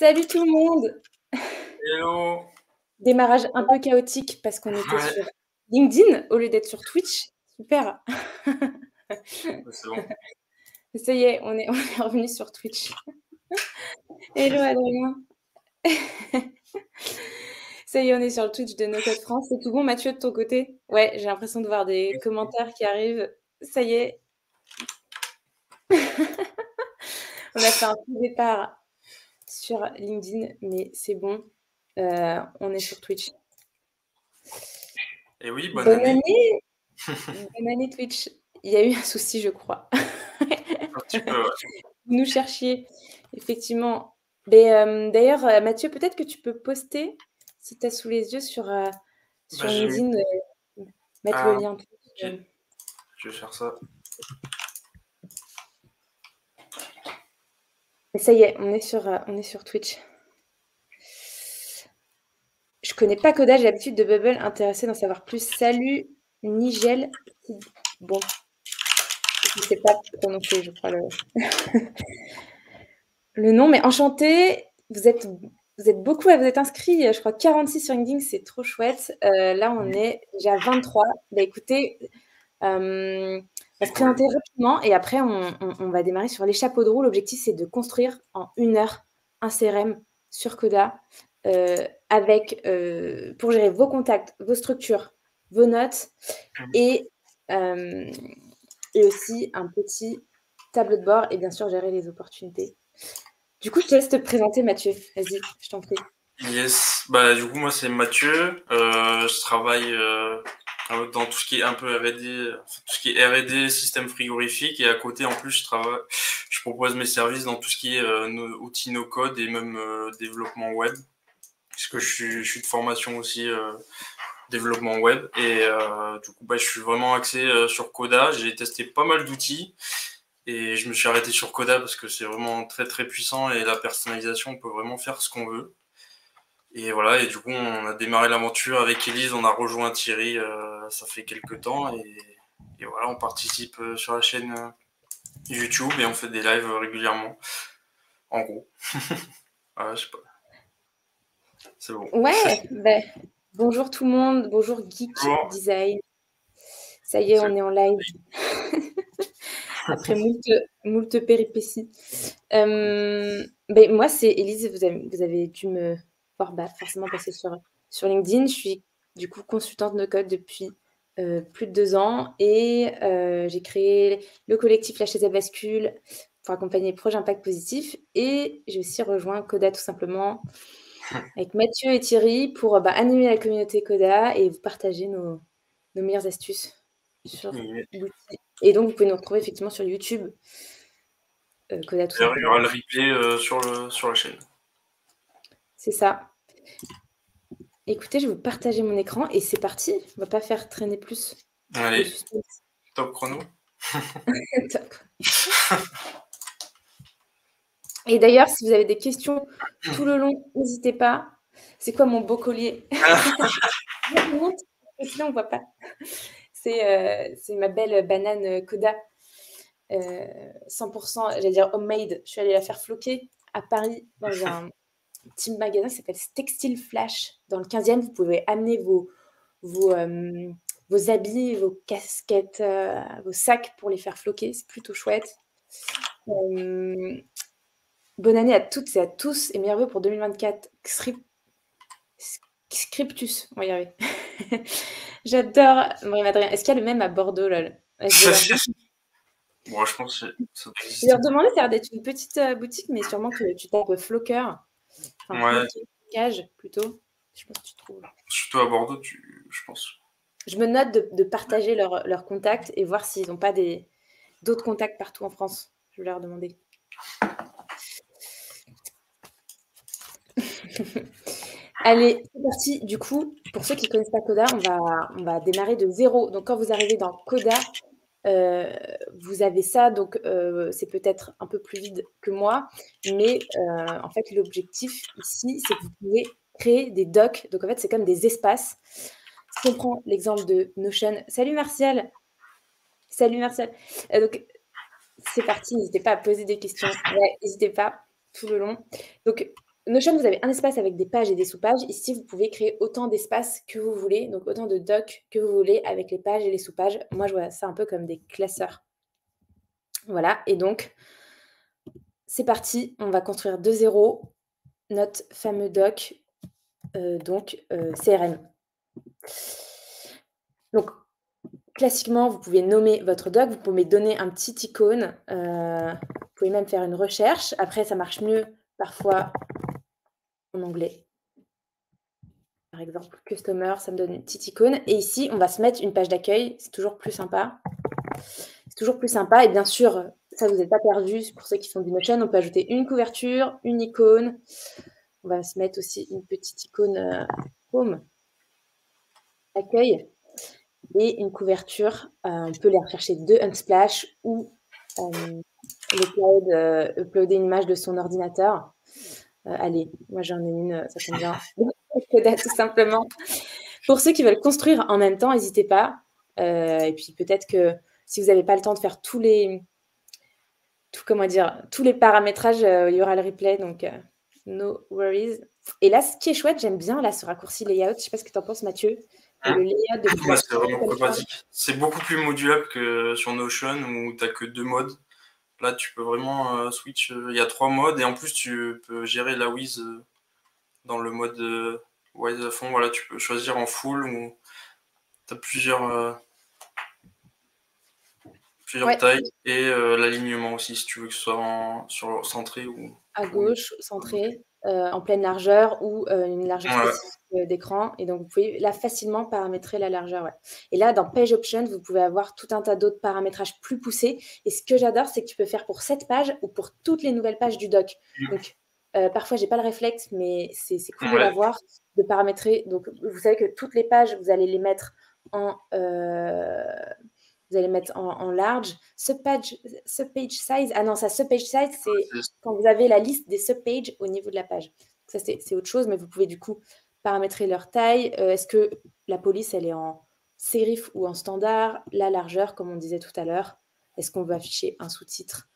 Salut tout le monde! Hello! Démarrage un peu chaotique parce qu'on était Ouais, sur LinkedIn au lieu d'être sur Twitch. Super. c'est bon. Ça y est, on est revenu sur Twitch. Hello Adrien. Ça y est, on est sur le Twitch de No Code France. C'est tout bon, Mathieu, de ton côté? Ouais, j'ai l'impression de voir des commentaires qui arrivent. Ça y est. On a fait un petit départ sur LinkedIn, mais c'est bon. On est sur Twitch. Et oui, bonne Bonne année. année! Bonne année Twitch. Il y a eu un souci, je crois. Un petit peu, ouais. Vous nous cherchiez, effectivement. Mais d'ailleurs, Mathieu, peut-être que tu peux poster, si tu as sous les yeux, Bah, sur j'ai mis. LinkedIn, mettre le Ah, lien Twitch. ok, je vais faire ça. Et ça y est, on est sur Twitch. Je connais pas Coda, j'ai l'habitude de Bubble, intéressé d'en savoir plus. Salut, Nigel. Bon, je sais pas prononcer, je crois, le nom, mais enchanté. Vous êtes beaucoup à vous être inscrits, je crois 46 sur LinkedIn, c'est trop chouette. Là, on est déjà 23. Bah, écoutez, on va C'est se cool. présenter rapidement et après, on va démarrer sur les chapeaux de roue. L'objectif, c'est de construire en 1 heure un CRM sur Coda pour gérer vos contacts, vos structures, vos notes et, euh, et aussi un petit tableau de bord et bien sûr gérer les opportunités. Du coup, je te laisse te présenter, Mathieu. Vas-y, je t'en prie. Yes. Bah, du coup, moi, c'est Mathieu. Je travaille dans tout ce qui est un peu R&D, enfin, tout ce qui est R&D, système frigorifique. Et à côté, en plus, je propose mes services dans tout ce qui est outils no-code et même développement web. Parce que je suis de formation aussi développement web. Et du coup, bah, je suis vraiment axé sur Coda. J'ai testé pas mal d'outils. Et je me suis arrêté sur Coda parce que c'est vraiment très très puissant et la personnalisation, on peut vraiment faire ce qu'on veut. Et voilà, et du coup, on a démarré l'aventure avec Elise, on a rejoint Thierry, ça fait quelques temps, et voilà, on participe sur la chaîne YouTube et on fait des lives régulièrement, en gros. Voilà, je sais pas, c'est bon. Ouais, ben, bonjour tout le monde, bonjour Geek Bonjour. Design. Ça y est, on est en live après moult péripéties. Ben, moi, c'est Élise, vous avez dû me voir forcément passer sur LinkedIn. Je suis du coup consultante no code depuis plus de 2 ans et j'ai créé le collectif La Chaise à Bascule pour accompagner les projets impact positif et j'ai aussi rejoint Coda tout simplement avec Mathieu et Thierry pour animer la communauté Coda et vous partager nos meilleures astuces sur l'outil. Et donc, vous pouvez nous retrouver effectivement sur YouTube, Coda tout D'ailleurs, il y simplement. aura le replay sur la chaîne. C'est ça. Écoutez, je vais vous partager mon écran et c'est parti. On va pas faire traîner plus le Allez, suspense. top chrono. Top. Et d'ailleurs, si vous avez des questions tout le long, n'hésitez pas. C'est quoi mon beau collier? Je vous montre, parce que sinon on voit pas. C'est ma belle banane Coda. 100%, j'allais dire homemade. Je suis allée la faire floquer à Paris dans un petit magasin qui s'appelle Textile Flash. Dans le 15e, vous pouvez amener vos, euh, vos habits, vos casquettes, vos sacs pour les faire floquer. C'est plutôt chouette. Euh, Bonne année à toutes et à tous et meilleurs vœux pour 2024. Scriptus, on va y arriver. J'adore Marie Adrien. Est-ce qu'il y a le même à Bordeaux, lol? Je vais leur Bon, je pense que ça doit Je vais exister. leur demander, ça a l'air d'être une petite boutique, mais sûrement que tu tapes floqueur, enfin Ouais, flocage plutôt. Je pense que tu trouves. surtout à Bordeaux, je pense. Je me note de partager leurs contacts et voir s'ils n'ont pas d'autres contacts partout en France. Je vais leur demander. Allez, c'est parti. Du coup, pour ceux qui ne connaissent pas Coda, on va démarrer de zéro. Donc, quand vous arrivez dans Coda, euh, vous avez ça. Donc, c'est peut-être un peu plus vide que moi. Mais en fait, l'objectif ici, c'est que vous pouvez créer des docs. Donc, en fait, c'est comme des espaces. Si on prend l'exemple de Notion. Salut Martial. Salut Martial. Donc, c'est parti. N'hésitez pas à poser des questions. Ouais, n'hésitez pas tout le long. Donc, Notion, vous avez un espace avec des pages et des sous-pages. Ici, vous pouvez créer autant d'espaces que vous voulez, donc autant de docs que vous voulez avec les pages et les sous-pages. Moi, je vois ça un peu comme des classeurs. Voilà, et donc, c'est parti. On va construire de zéro notre fameux doc, CRM. Donc, classiquement, vous pouvez nommer votre doc, vous pouvez donner un petit icône, vous pouvez même faire une recherche. Après, ça marche mieux parfois en anglais. Par exemple, Customer, ça me donne une petite icône. Et ici, on va se mettre une page d'accueil. C'est toujours plus sympa. C'est toujours plus sympa. Et bien sûr, ça, vous n'êtes pas perdu. Pour ceux qui font du Notion, on peut ajouter une couverture, une icône. On va se mettre aussi une petite icône Home, accueil. Et une couverture. On peut les rechercher de Unsplash ou uploader une image de son ordinateur. Allez, moi j'en ai une, ça tombe bien. Coda, tout simplement. Pour ceux qui veulent construire en même temps, n'hésitez pas. Et puis peut-être que si vous n'avez pas le temps de faire tous les paramétrages, il y aura le replay, donc no worries. Et là, ce qui est chouette, j'aime bien là ce raccourci layout. Je ne sais pas ce que tu en penses, Mathieu. Le layout de c'est vraiment pratique. C'est beaucoup plus modulable que sur Notion où tu n'as que 2 modes. Là, tu peux vraiment switch. Il y a 3 modes et en plus, tu peux gérer la Wiz dans le mode Wiz à fond. Voilà, tu peux choisir en full ou tu as plusieurs tailles et l'alignement aussi, si tu veux que ce soit centré ou à gauche, centré, en pleine largeur ou une largeur spécifique d'écran. Et donc, vous pouvez là facilement paramétrer la largeur. Ouais. Et là, dans Page Options, vous pouvez avoir tout un tas d'autres paramétrages plus poussés. Et ce que j'adore, c'est que tu peux faire pour cette page ou pour toutes les nouvelles pages du doc. Donc, parfois, j'ai pas le réflexe, mais c'est cool de l'avoir, de paramétrer. Donc, vous savez que toutes les pages, vous allez les mettre en large. Subpage size, ah non, ça, subpage size, c'est quand vous avez la liste des subpages au niveau de la page. Ça, c'est autre chose, mais vous pouvez du coup paramétrer leur taille. Est-ce que la police, elle est en serif ou en standard? La largeur, comme on disait tout à l'heure. Est-ce qu'on veut afficher un sous-titre?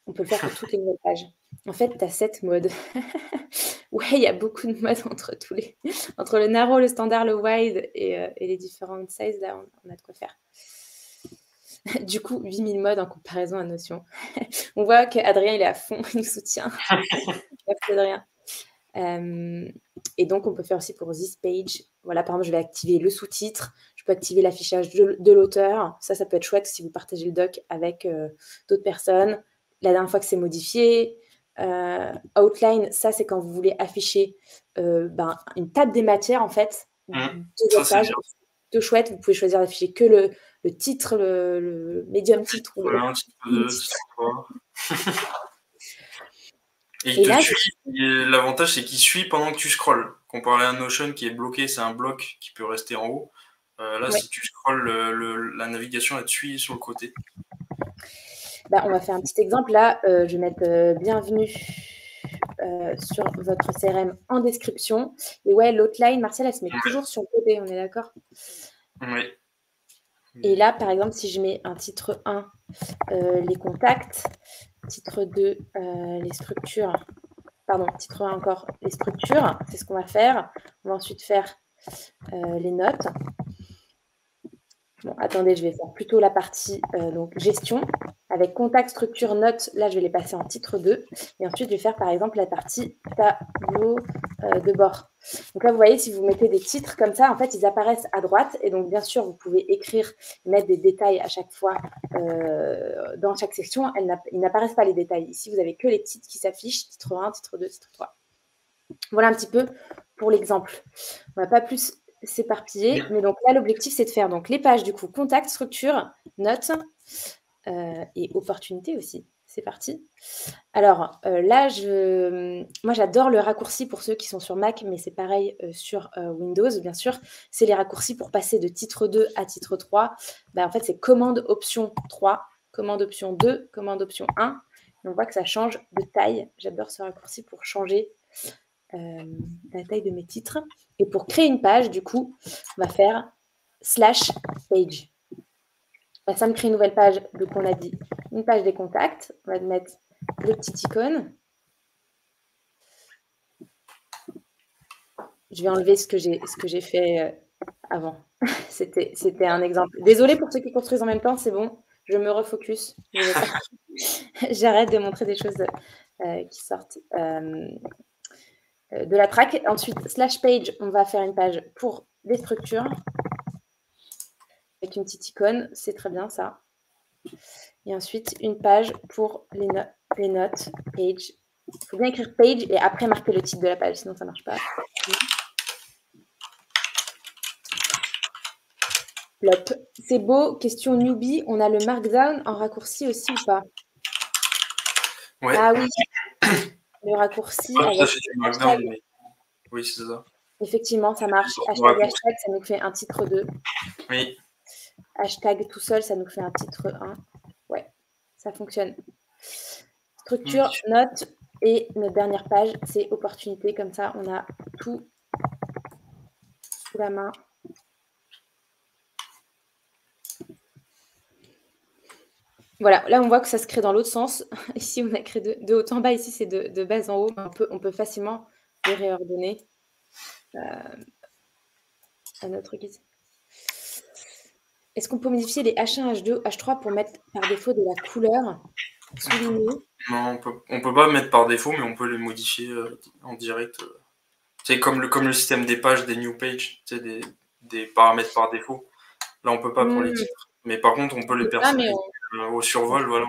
On peut le faire pour toutes les nouvelles pages. En fait, tu as 7 modes. Ouais, il y a beaucoup de modes entre le narrow, le standard, le wide et les différentes sizes. Là, on a de quoi faire. Du coup, 8000 modes en comparaison à Notion. On voit qu'Adrien, il est à fond, il nous soutient. Merci Adrien. Et donc, on peut faire aussi pour this page. Voilà, par exemple, je vais activer le sous-titre. Je peux activer l'affichage de l'auteur. Ça peut être chouette si vous partagez le doc avec d'autres personnes. La dernière fois que c'est modifié. Outline, ça, c'est quand vous voulez afficher une table des matières, en fait, de votre page. C'est chouette. Vous pouvez choisir d'afficher que le titre, le médium titre. Voilà, un titre 2, titre 3. Et là, l'avantage, c'est qu'il suit pendant que tu scrolles. Comparé à Notion qui est bloqué, c'est un bloc qui peut rester en haut. Là, si tu scrolles, la navigation, elle te suit sur le côté. On va faire un petit exemple. Là, je vais mettre bienvenue sur votre CRM en description. Et ouais, l'outline, Martial, elle se met toujours sur le côté, on est d'accord? Oui. Et là, par exemple, si je mets un titre 1, les contacts, titre 2, les structures, pardon, titre 1 encore, les structures, c'est ce qu'on va faire. On va ensuite faire les notes. Bon, attendez, je vais faire plutôt la partie donc gestion. Avec contact, structure, notes, là, je vais les passer en titre 2. Et ensuite, je vais faire, par exemple, la partie tableau de bord. Donc là, vous voyez, si vous mettez des titres comme ça, en fait, ils apparaissent à droite. Et donc, bien sûr, vous pouvez écrire, mettre des détails à chaque fois dans chaque section. Ils n'apparaissent pas les détails. Ici, vous n'avez que les titres qui s'affichent, titre 1, titre 2, titre 3. Voilà un petit peu pour l'exemple. On ne va pas plus s'éparpiller. Mais donc là, l'objectif, c'est de faire donc, les pages, du coup, contact, structure, notes et opportunités aussi. C'est parti. Alors là, moi, j'adore le raccourci pour ceux qui sont sur Mac, mais c'est pareil sur Windows, bien sûr. C'est les raccourcis pour passer de titre 2 à titre 3. En fait, c'est commande option 3, commande option 2, commande option 1. Et on voit que ça change de taille. J'adore ce raccourci pour changer la taille de mes titres. Et pour créer une page, du coup, on va faire /page. Ça me crée une nouvelle page, donc on a dit une page des contacts. On va mettre le petit icône. Je vais enlever ce que j'ai fait avant. C'était un exemple. Désolée pour ceux qui construisent en même temps, c'est bon, je me refocus. Je vais pas j'arrête de montrer des choses qui sortent de la track. Ensuite, slash page, on va faire une page pour des structures avec une petite icône, c'est très bien ça. Et ensuite, une page pour les notes, page. Il faut bien écrire page et après marquer le titre de la page, sinon ça ne marche pas. Plop. C'est beau. Question newbie, on a le markdown en raccourci aussi ou pas? Ouais. Ah oui, le raccourci Pas tout à avec fait du markdown, mais oui, c'est ça. Effectivement, ça marche. Ouais, Hashtag, hashtag, ça nous fait un titre 2. oui. Hashtag tout seul, ça nous fait un titre 1. Ouais, ça fonctionne. Structure, note, et notre dernière page, c'est opportunité. Comme ça, on a tout sous la main. Voilà, là on voit que ça se crée dans l'autre sens. Ici, on a créé de haut en bas. Ici, c'est de bas en haut. On peut facilement les réordonner à notre guise. Est-ce qu'on peut modifier les H1, H2, H3 pour mettre par défaut de la couleur soulignée? Non, on peut pas mettre par défaut, mais on peut les modifier en direct. C'est comme le système des pages, des new pages, des paramètres par défaut. Là, on peut pas pour les titres. Mais par contre, on peut les personnaliser au survol. Voilà.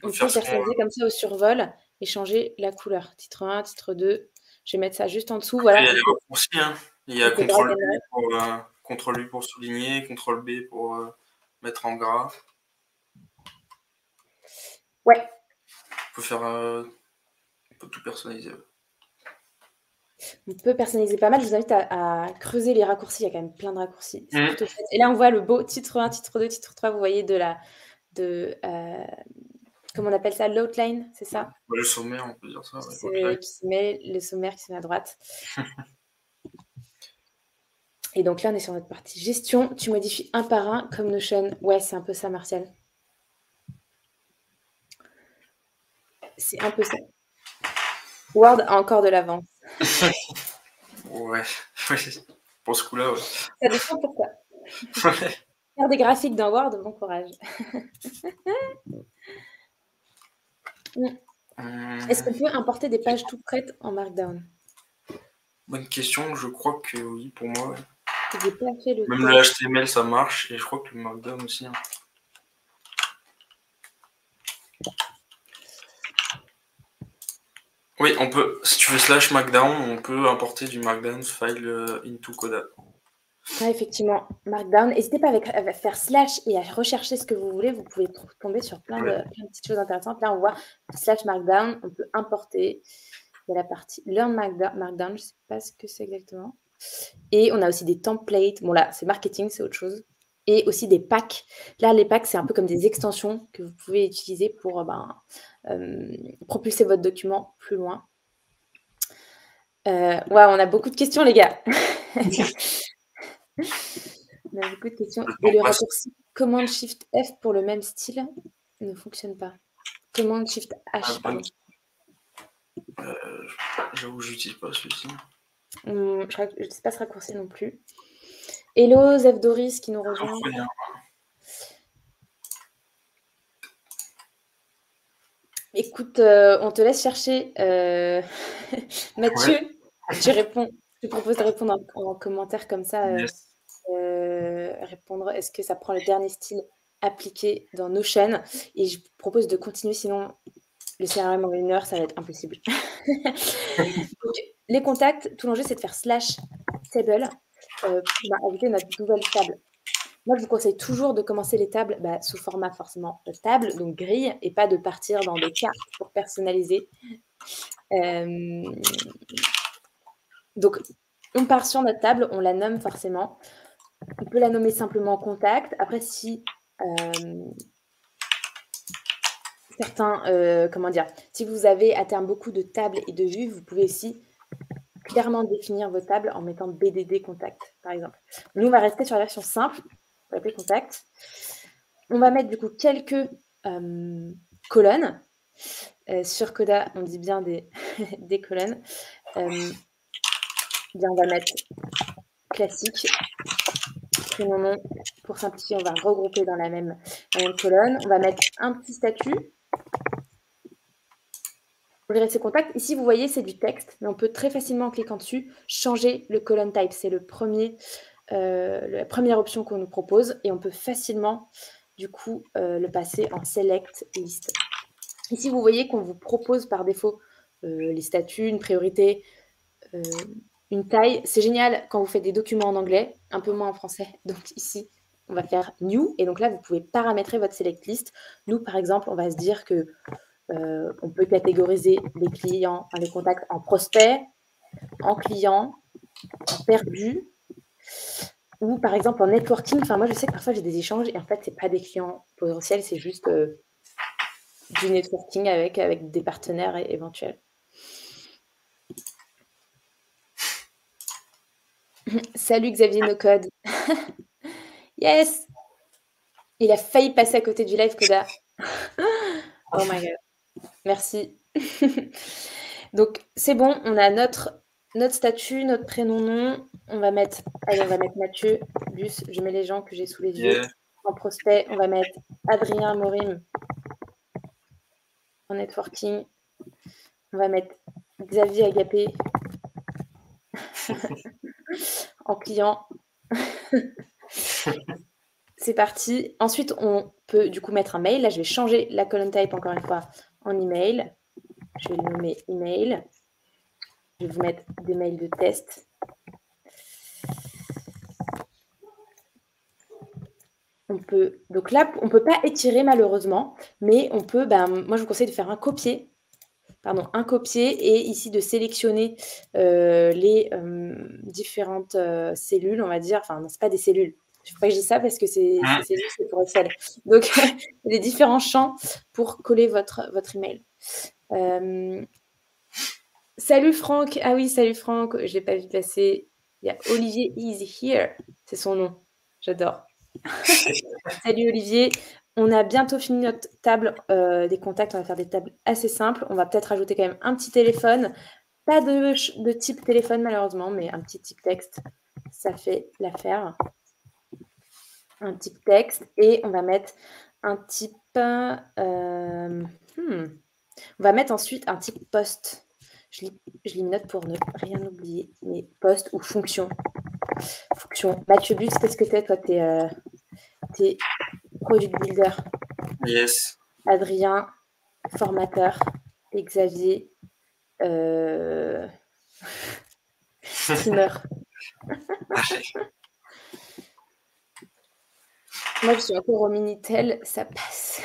On peut personnaliser comme ça au survol et changer la couleur. Titre 1, titre 2. Je vais mettre ça juste en dessous. Voilà. Il y a les raccourcis. Hein. Il y a CTRL-U pour souligner, CTRL-B pour mettre en gras. Ouais. On peut tout personnaliser. On peut personnaliser pas mal. Je vous invite à creuser les raccourcis. Il y a quand même plein de raccourcis. C'est plutôt chouette. Et là, on voit le beau titre 1, titre 2, titre 3. Vous voyez comment on appelle ça? L'outline, c'est ça? Le sommaire, on peut dire ça. Qui se met, le sommaire qui se met à droite. Et donc là, on est sur notre partie gestion. Tu modifies un par un comme Notion. Ouais, c'est un peu ça, Martial. C'est un peu ça. Word a encore de l'avance. Ouais, pour ce coup-là, ouais. Ça dépend pourquoi. Faire des graphiques dans Word, bon courage. Est-ce qu'on peut importer des pages toutes prêtes en Markdown? Bonne question, je crois que oui, pour moi. Ouais. J'ai pas fait le Même le HTML, ça marche, et je crois que le Markdown aussi. Hein. Oui, on peut, si tu fais / Markdown, on peut importer du Markdown file into Coda. Ouais, effectivement, Markdown. N'hésitez pas à faire / et à rechercher ce que vous voulez. Vous pouvez tomber sur plein de petites choses intéressantes. Là, on voit / Markdown. On peut importer. Il y a la partie Learn Markdown. Je ne sais pas ce que c'est exactement. Et on a aussi des templates. Bon, là, c'est marketing, c'est autre chose. Et aussi des packs. Là, les packs, c'est un peu comme des extensions que vous pouvez utiliser pour propulser votre document plus loin. Ouais, on a beaucoup de questions, les gars. On a beaucoup de questions. Et le raccourci Command Shift F pour le même style ne fonctionne pas. Command Shift H, pardon. J'avoue, je n'utilise pas celui-ci. Je ne sais pas ce raccourci non plus. Hello, Zef Doris qui nous rejoint. Écoute, on te laisse chercher. Mathieu, tu réponds. Je te propose de répondre en commentaire comme ça. Répondre, est-ce que ça prend le dernier style appliqué dans Notion? Et je propose de continuer, sinon le CRM en 1 heure, ça va être impossible. Donc, les contacts, tout l'enjeu, c'est de faire /table pour ajouter notre nouvelle table. Moi, je vous conseille toujours de commencer les tables sous format forcément table, donc grille, et pas de partir dans des cartes pour personnaliser. Donc, on part sur notre table, on la nomme forcément. On peut la nommer simplement contact. Après, si si vous avez à terme beaucoup de tables et de vues, vous pouvez aussi clairement définir vos tables en mettant BDD contact, par exemple. Nous, on va rester sur la version simple, on va l'appeler contact. On va mettre du coup quelques colonnes. Sur Coda, on dit bien des colonnes. bien, on va mettre classique, prénom, nom. Pour simplifier, on va regrouper dans la même colonne. On va mettre un petit statut. Pour gérer ses contacts, ici, vous voyez, c'est du texte, mais on peut très facilement, en cliquant dessus, changer le column type. C'est la première option qu'on nous propose, et on peut facilement, du coup, le passer en select list. Ici, vous voyez qu'on vous propose par défaut les statuts, une priorité, une taille. C'est génial quand vous faites des documents en anglais, un peu moins en français. Donc ici, on va faire new, et donc là, vous pouvez paramétrer votre select list. Nous, par exemple, on va se dire que on peut catégoriser les clients, les contacts en prospects, en clients, en perdus, ou par exemple en networking. Enfin, moi, je sais que parfois j'ai des échanges et en fait, c'est pas des clients potentiels, c'est juste du networking avec des partenaires éventuels. Salut Xavier Nocode. Yes! Il a failli passer à côté du live, Coda. Oh my god. Merci. Donc, c'est bon, on a notre statut, notre prénom, nom. On va mettre Mathieu, Bus, je mets les gens que j'ai sous les yeux. En prospect, on va mettre Adrien Morim. En networking, on va mettre Xavier Agapé. En client. C'est parti. Ensuite, on peut du coup mettre un mail. Là, je vais changer la column type encore une fois en email. Je vais le nommer email. Je vais vous mettre des mails de test. Donc là, on ne peut pas étirer malheureusement, mais on peut, moi je vous conseille de faire un copier, et ici de sélectionner les différentes cellules, on va dire. Enfin, non, ce pas des cellules. Il ne faut pas que je dise ça parce que c'est pour Excel. Donc, les différents champs pour coller votre email. Salut Franck. Ah oui, salut Franck. Je ne l'ai pas vu passer. Il y a Olivier is here. C'est son nom. J'adore. Salut Olivier. On a bientôt fini notre table des contacts. On va faire des tables assez simples. On va peut-être ajouter quand même un petit téléphone. Pas de type téléphone malheureusement, mais un petit type texte. Ça fait l'affaire. Un type texte. Et on va mettre un type... On va mettre ensuite un type post. Je lis note pour ne rien oublier. Mais post ou fonction. Mathieu Bus, qu'est-ce que t'es? Toi, t'es product builder. Yes. Adrien, formateur. Et Xavier, streamer. Moi, je suis encore au Minitel, ça passe.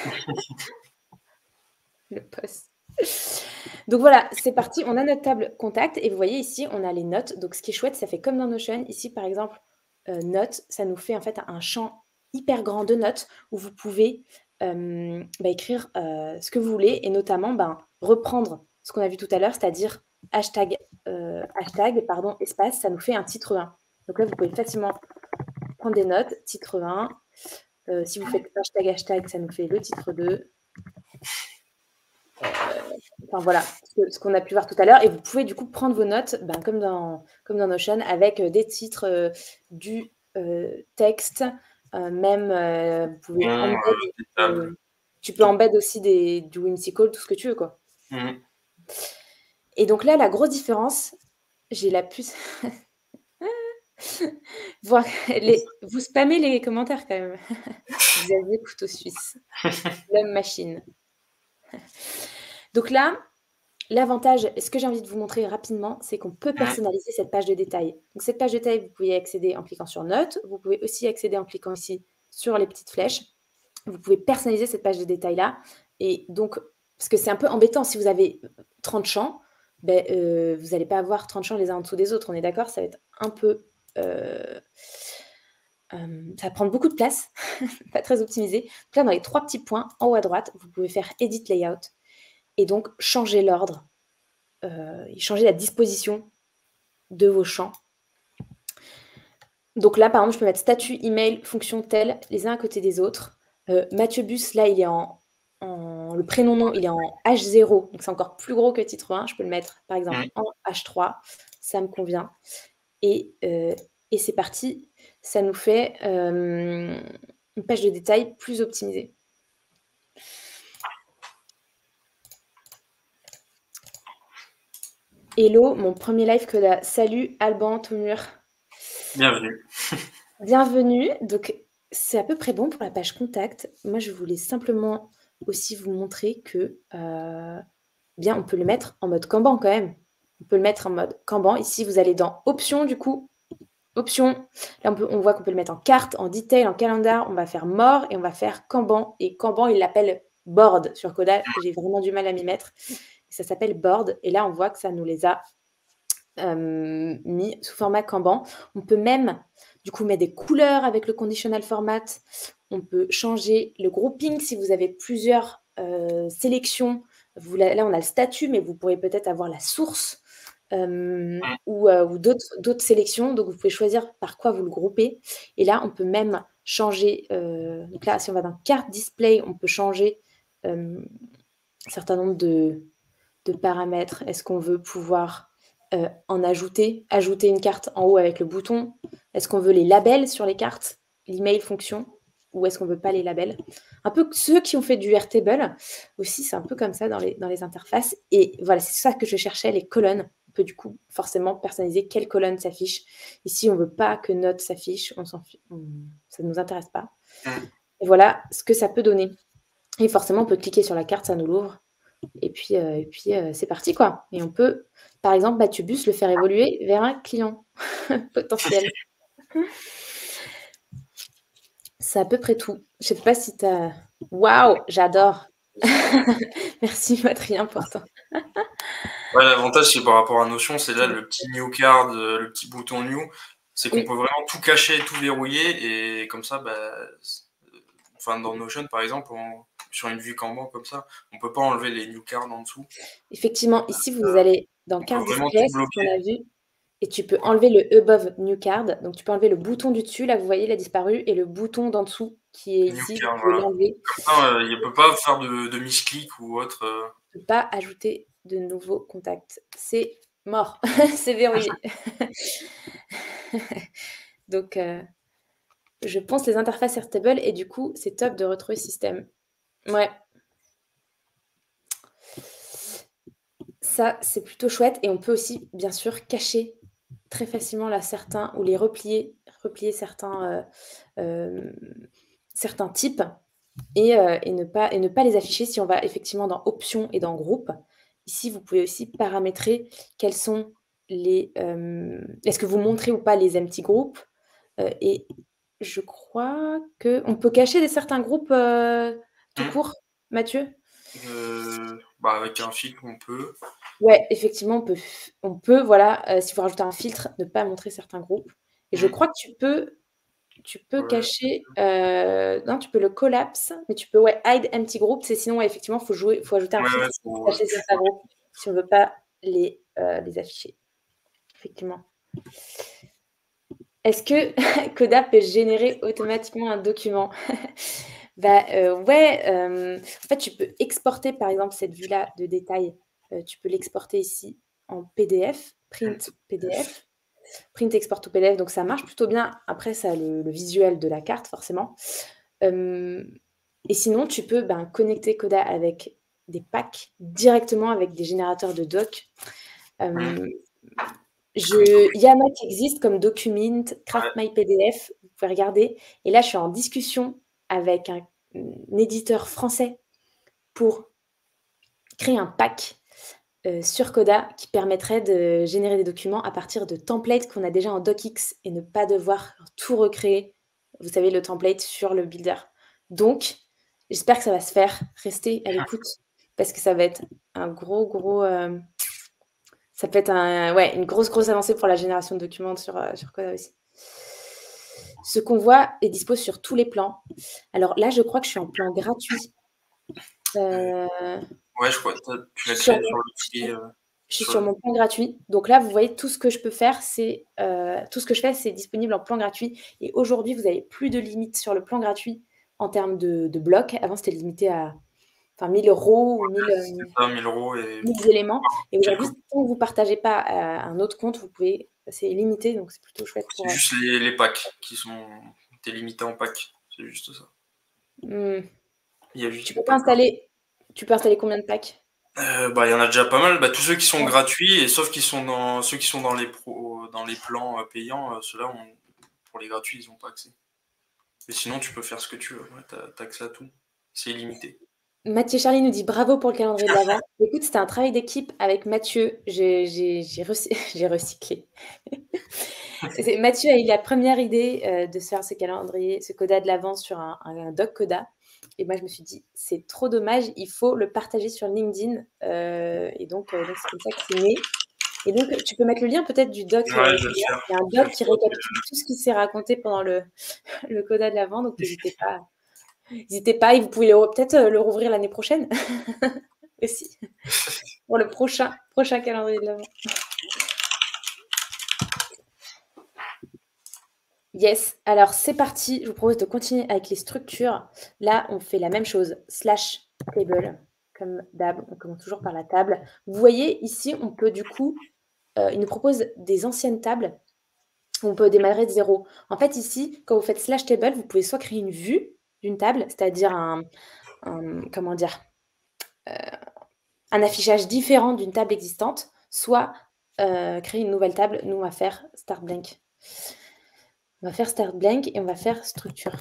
Le post. Donc voilà, c'est parti. On a notre table contact et vous voyez ici, on a les notes. Donc ce qui est chouette, ça fait comme dans Notion. Ici, par exemple, notes, ça nous fait en fait un champ hyper grand de notes où vous pouvez écrire ce que vous voulez et notamment reprendre ce qu'on a vu tout à l'heure, c'est-à-dire hashtag, espace, ça nous fait un titre 1. Donc là, vous pouvez facilement prendre des notes, titre 1. Si vous faites hashtag, ça nous fait le titre 2. Enfin voilà, ce qu'on a pu voir tout à l'heure. Et vous pouvez du coup prendre vos notes, comme dans Notion, avec des titres du texte. Vous pouvez embed, tu peux embed aussi du whimsical, tout ce que tu veux, quoi. Et donc là, la grosse différence, j'ai la plus... Vous spammez les commentaires quand même. Xavier Couteau Suisse. L'homme machine. Donc là, l'avantage, ce que j'ai envie de vous montrer rapidement, c'est qu'on peut personnaliser cette page de détail. Donc cette page de détail, vous pouvez y accéder en cliquant sur Notes. Vous pouvez aussi accéder en cliquant ici sur les petites flèches. Vous pouvez personnaliser cette page de détail-là. Et donc, parce que c'est un peu embêtant, si vous avez 30 champs, vous n'allez pas avoir 30 champs les uns en dessous des autres. On est d'accord? Ça va être un peu... ça va prendre beaucoup de place, pas très optimisé. Donc là, dans les 3 petits points en haut à droite, vous pouvez faire Edit Layout et donc changer l'ordre, changer la disposition de vos champs. Donc là, par exemple, je peux mettre statut, email, fonction telle, les uns à côté des autres. Mathieu Bus, là, il est le prénom nom, il est en H0, donc c'est encore plus gros que titre 1. Je peux le mettre, par exemple, en H3. Ça me convient. et c'est parti. Ça nous fait une page de détail plus optimisée. Hello, mon premier live Coda. Salut Alban Tomur. Bienvenue. Bienvenue. Donc, c'est à peu près bon pour la page contact. Moi, je voulais simplement aussi vous montrer que bien, on peut le mettre en mode Kanban quand même. On peut le mettre en mode Kanban. Ici, vous allez dans Options, du coup. Options. Là, on voit qu'on peut le mettre en carte, en detail, en calendar. On va faire More et on va faire Kanban. Et Kanban, il l'appelle Board sur Coda. J'ai vraiment du mal à m'y mettre. Ça s'appelle Board. Et là, on voit que ça nous les a mis sous format Kanban. On peut même, du coup, mettre des couleurs avec le conditional format. On peut changer le grouping si vous avez plusieurs sélections. Là, on a le statut, mais vous pourrez peut-être avoir la source ou d'autres sélections. Donc, vous pouvez choisir par quoi vous le groupez. Et là, on peut même changer. Donc là, si on va dans Carte Display, on peut changer un certain nombre de paramètres. Est-ce qu'on veut pouvoir en ajouter une carte en haut avec le bouton? Est-ce qu'on veut les labels sur les cartes, l'email fonction, ou est-ce qu'on veut pas les labels? Un peu ceux qui ont fait du Airtable aussi, c'est un peu comme ça dans les interfaces. Et voilà, c'est ça que je cherchais, les colonnes. On peut du coup forcément personnaliser quelle colonne s'affiche. Ici, on veut pas que note s'affiche, ça ne nous intéresse pas. Et voilà ce que ça peut donner. Et forcément, on peut cliquer sur la carte, ça nous l'ouvre. Et puis, c'est parti, quoi. Et on peut, par exemple, Batubus, le faire évoluer vers un client potentiel. C'est à peu près tout. Je sais pas si tu as... Waouh, j'adore. Merci, Adrien, pour ça. Ouais, l'avantage, c'est par rapport à Notion, c'est là le petit new card, le petit bouton new, c'est qu'on peut vraiment tout cacher, tout verrouiller, et comme ça, dans Notion, par exemple, sur une vue Kanban comme ça, on peut pas enlever les new cards en dessous. Effectivement, ici, vous allez dans Card Display, c'est ce qu'on a vu, et tu peux enlever le Above New Card. Donc, tu peux enlever le bouton du dessus, là, vous voyez, il a disparu, et le bouton d'en dessous qui est ici, vous pouvez l'enlever. Comme ça, il ne peut pas faire de misclick ou autre. Ne pas ajouter de nouveaux contacts. C'est mort, c'est verrouillé. Donc, je pense les interfaces Airtable, et du coup, c'est top de retrouver ce système. Ouais. Ça, c'est plutôt chouette. Et on peut aussi, bien sûr, cacher très facilement là certains, ou les replier certains types, et ne pas les afficher. Si on va effectivement dans Options et dans Groupe, ici, vous pouvez aussi paramétrer quels sont les... est-ce que vous montrez ou pas les empty groupes, et je crois qu'on peut cacher certains groupes tout court, Mathieu? Avec un filtre, on peut. Ouais, effectivement, on peut voilà, si vous rajoutez un filtre, ne pas montrer certains groupes. Et je crois que tu peux cacher, non, tu peux le collapse, mais tu peux, ouais, hide empty group. C'est sinon, ouais, effectivement, faut ajouter un filtre pour cacher certains groupes si on veut pas les afficher. Effectivement. Est-ce que Coda peut générer automatiquement un document? Ouais, en fait, tu peux exporter, par exemple, cette vue-là de détail. Tu peux l'exporter ici en PDF, print PDF, print export to PDF, donc ça marche plutôt bien. Après, ça a le visuel de la carte, forcément. Et sinon, tu peux connecter Coda avec des packs directement avec des générateurs de doc. Yama qui existe comme Document, Craft My PDF, vous pouvez regarder. Et là, je suis en discussion avec un éditeur français pour créer un pack sur Coda qui permettrait de générer des documents à partir de templates qu'on a déjà en DocX et ne pas devoir tout recréer, vous savez, le template sur le builder. Donc, j'espère que ça va se faire. Restez à l'écoute parce que ça va être un gros... ça peut être une grosse avancée pour la génération de documents sur Coda aussi. Ce qu'on voit est dispo sur tous les plans. Alors là, je crois que je suis en plan gratuit. Ouais, je crois. Tu l'as créé sur l'outil. Je suis sur mon plan gratuit. Donc là, vous voyez, tout ce que je peux faire, tout ce que je fais, c'est disponible en plan gratuit. Et aujourd'hui, vous n'avez plus de limite sur le plan gratuit en termes de blocs. Avant, c'était limité à 1000 euros ou 1000 euros et 1000 éléments. Et aujourd'hui, tant que vous ne partagez pas un autre compte, vous pouvez c'est limité, donc c'est plutôt chouette C'est pour... juste les packs qui sont... T'es limité en pack, c'est juste ça. Il y a juste tu les peux pas packs. installer... Tu peux installer combien de packs? Il y en a déjà pas mal. Tous ceux qui sont gratuits, et sauf ceux qui sont dans les plans payants, ceux-là, pour les gratuits, ils n'ont pas accès. Mais sinon, tu peux faire ce que tu veux. Ouais, t'as accès à tout. C'est illimité. Mathieu Charlie nous dit bravo pour le calendrier de l'Avent. Écoute, c'était un travail d'équipe avec Mathieu. J'ai recyclé. Mathieu a eu la première idée de se faire ce calendrier, ce Coda de l'Avent sur un doc Coda. Et moi, je me suis dit, c'est trop dommage, il faut le partager sur LinkedIn. Et donc c'est comme ça que c'est né. Et donc, tu peux mettre le lien peut-être du doc. Ouais, je vais le faire. Il y a un doc qui récapitule tout ce qui s'est raconté pendant le Coda de l'Avent. Donc, n'hésitez pas. N'hésitez pas, et vous pouvez peut-être le rouvrir l'année prochaine aussi, pour le prochain calendrier de l'Avent. Yes, alors c'est parti. Je vous propose de continuer avec les structures. Là, on fait la même chose, slash table, comme d'hab. On commence toujours par la table. Vous voyez, ici, on peut du coup, il nous propose des anciennes tables. On peut démarrer de 0. En fait, ici, quand vous faites slash table, vous pouvez soit créer une vue d'une table, c'est-à-dire comment dire, un affichage différent d'une table existante, soit créer une nouvelle table. Nous, on va faire start blank. On va faire start blank et on va faire structure.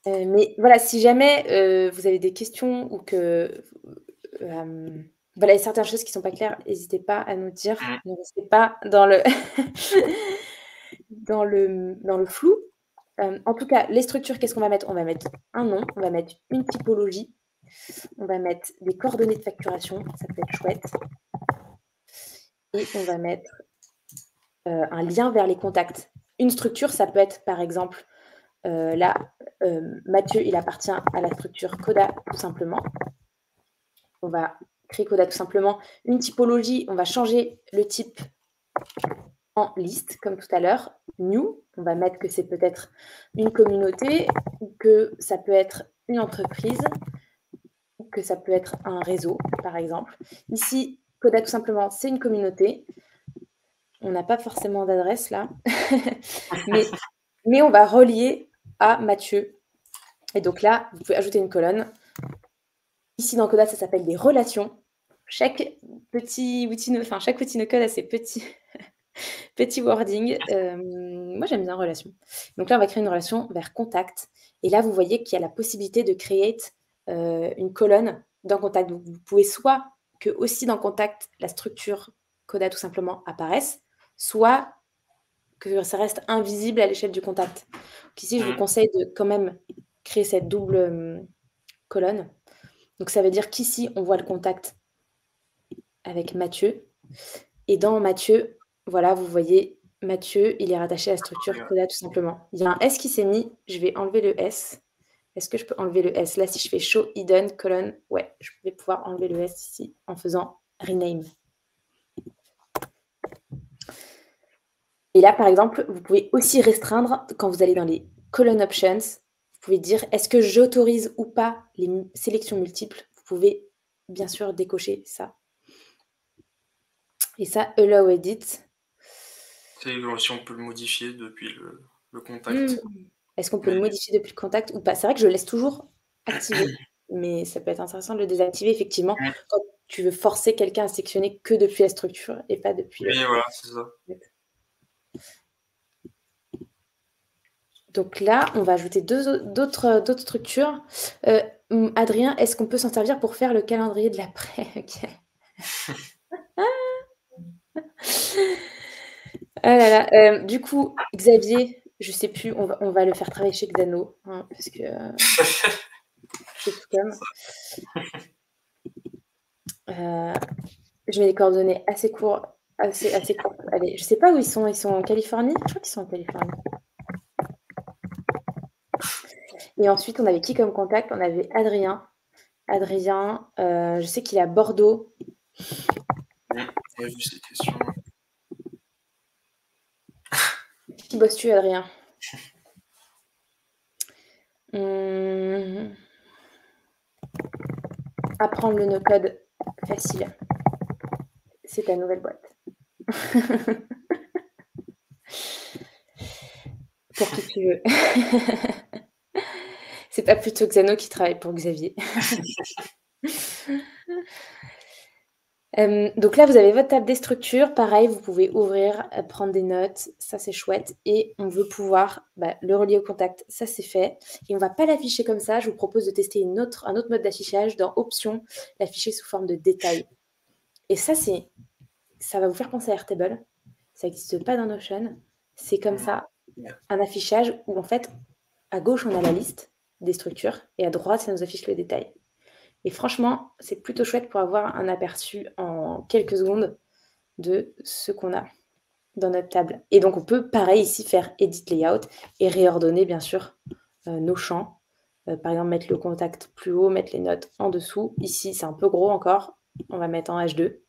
Mais voilà, si jamais vous avez des questions ou que voilà, il y a certaines choses qui ne sont pas claires, n'hésitez pas à nous dire. Ne restez pas dans le dans le flou. En tout cas, les structures, qu'est-ce qu'on va mettre? On va mettre un nom, on va mettre une typologie, on va mettre des coordonnées de facturation, ça peut être chouette. Et on va mettre un lien vers les contacts. Une structure, ça peut être par exemple, là, Mathieu, il appartient à la structure Coda tout simplement. On va créer Coda tout simplement. Une typologie, on va changer le type en liste, comme tout à l'heure. New, on va mettre que c'est peut-être une communauté, ou que ça peut être une entreprise, ou que ça peut être un réseau, par exemple. Ici, Coda tout simplement, c'est une communauté. On n'a pas forcément d'adresse là, mais on va relier à Mathieu. Et donc là, vous pouvez ajouter une colonne. Ici, dans Coda, ça s'appelle des relations. Chaque petit outil no code a ses petits wording. Moi, j'aime bien relation. Donc là, on va créer une relation vers contact. Et là, vous voyez qu'il y a la possibilité de créer une colonne dans contact. Vous pouvez soit que aussi dans contact, la structure Coda tout simplement apparaisse, soit que ça reste invisible à l'échelle du contact. Donc ici, je vous conseille de quand même créer cette double colonne. Donc ça veut dire qu'ici, on voit le contact avec Mathieu. Et dans Mathieu, voilà, vous voyez, Mathieu, il est rattaché à la structure Coda tout simplement. Il y a un S qui s'est mis, je vais enlever le S. Est-ce que je peux enlever le S? Là, si je fais show hidden colonne, ouais, je vais pouvoir enlever le S ici en faisant rename. Et là, par exemple, vous pouvez aussi restreindre, quand vous allez dans les column options, vous pouvez dire est-ce que j'autorise ou pas les sélections multiples. Vous pouvez bien sûr décocher ça. Et ça, allow edit. C'est si on peut le modifier depuis le contact. Est-ce qu'on peut le modifier depuis le contact ou pas? C'est vrai que je le laisse toujours activé, mais ça peut être intéressant de le désactiver effectivement quand tu veux forcer quelqu'un à sélectionner que depuis la structure et pas depuis... Oui, voilà, c'est ça. Donc là, on va ajouter d'autres structures. Adrien, est-ce qu'on peut s'en servir pour faire le calendrier de l'après? Ok. Ah là là. Du coup, Xavier, je sais plus, on va le faire travailler chez Xano, hein, parce que c'est tout comme. Je mets des coordonnées assez courtes. Allez, je sais pas où ils sont. Ils sont en Californie? Je crois qu'ils sont en Californie. Et ensuite, on avait qui comme contact? On avait Adrien. Adrien, je sais qu'il est à Bordeaux. J'ai vu ces questions. Qui bosses-tu, Adrien? Apprendre le no-code facile. c'est ta nouvelle boîte. Pour qui tu veux. C'est pas plutôt Xano qui travaille pour Xavier. Donc là, vous avez votre table des structures. Pareil, vous pouvez ouvrir, prendre des notes. Ça, c'est chouette. Et on veut pouvoir le relier au contact. Ça, c'est fait. Et on ne va pas l'afficher comme ça. Je vous propose de tester un autre mode d'affichage dans Options, l'afficher sous forme de détail. Et ça va vous faire penser à Airtable. Ça n'existe pas dans Notion. C'est comme ça, un affichage où, en fait, à gauche, on a la liste des structures et à droite, ça nous affiche le détail. Et franchement, c'est plutôt chouette pour avoir un aperçu en quelques secondes de ce qu'on a dans notre table. Et donc, on peut, pareil, ici, faire Edit Layout et réordonner, bien sûr, nos champs. Par exemple, mettre le contact plus haut, mettre les notes en dessous. Ici, c'est un peu gros encore. On va mettre en H2.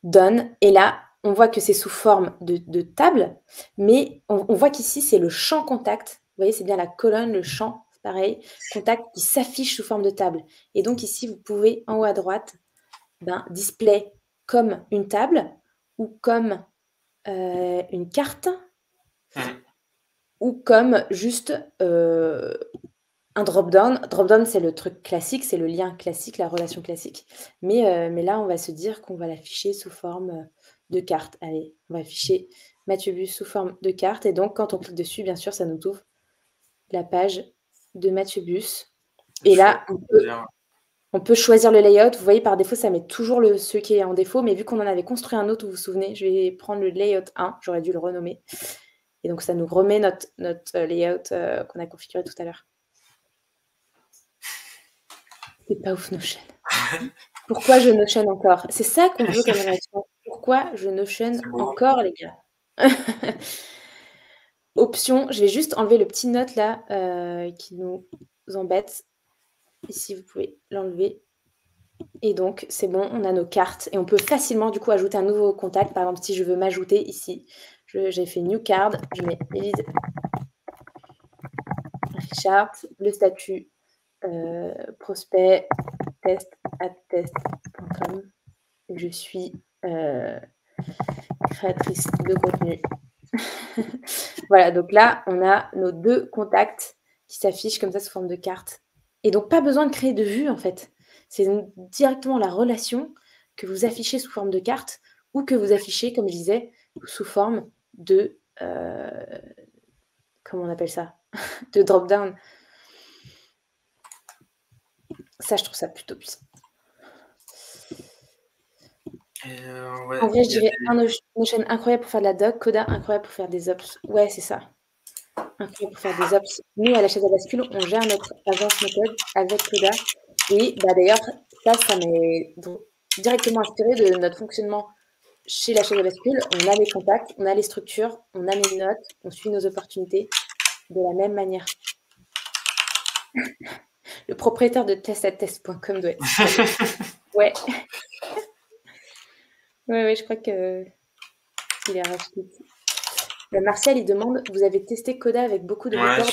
Done. Et là, on voit que c'est sous forme de table, mais on voit qu'ici, c'est le champ contact. Vous voyez, c'est bien la colonne, le champ, c'est pareil, contact qui s'affiche sous forme de table. Et donc ici, vous pouvez, en haut à droite, display comme une table ou comme une carte ou comme juste un drop-down. Drop-down, c'est le truc classique, c'est le lien classique, la relation classique. Mais là, on va se dire qu'on va l'afficher sous forme de carte. Allez, on va afficher Mathieu Bus sous forme de carte. Et donc, quand on clique dessus, bien sûr, ça nous ouvre la page de Mathieu Bus. Et là, on peut choisir le layout. Vous voyez, par défaut, ça met toujours ce qui est en défaut. Mais vu qu'on en avait construit un autre, vous vous souvenez, je vais prendre le layout 1. J'aurais dû le renommer. Et donc, ça nous remet notre layout qu'on a configuré tout à l'heure. C'est pas ouf, Notion. Pourquoi je Notion encore? C'est ça qu'on veut comme réaction. Pourquoi je Notion encore, les gars? Option, je vais juste enlever le petit note là qui nous embête. Ici, vous pouvez l'enlever. Et donc, c'est bon, on a nos cartes. Et on peut facilement, du coup, ajouter un nouveau contact. Par exemple, si je veux m'ajouter ici, j'ai fait New Card. Je mets Elise Richard, le statut prospect test@test.com. Je suis créatrice de contenu. Voilà, donc là, on a nos 2 contacts qui s'affichent comme ça sous forme de carte. Et donc, pas besoin de créer de vue, en fait. C'est directement la relation que vous affichez sous forme de carte ou que vous affichez, comme je disais, sous forme de... comment on appelle ça? De drop-down. Ça, je trouve ça plutôt puissant. En vrai, je dirais un Notion incroyable pour faire de la doc, Coda incroyable pour faire des ops. Ouais, c'est ça. Incroyable pour faire des ops. Nous, à la chaise à bascule, on gère notre agence méthode avec Coda. Et d'ailleurs, ça m'est directement inspiré de notre fonctionnement chez la chaise à bascule. On a les contacts, on a les structures, on a les notes, on suit nos opportunités de la même manière. Le propriétaire de test@test.com doit être... Ouais. Ouais, je crois qu'il est racheté. Martial, il demande, vous avez testé Coda avec beaucoup de records,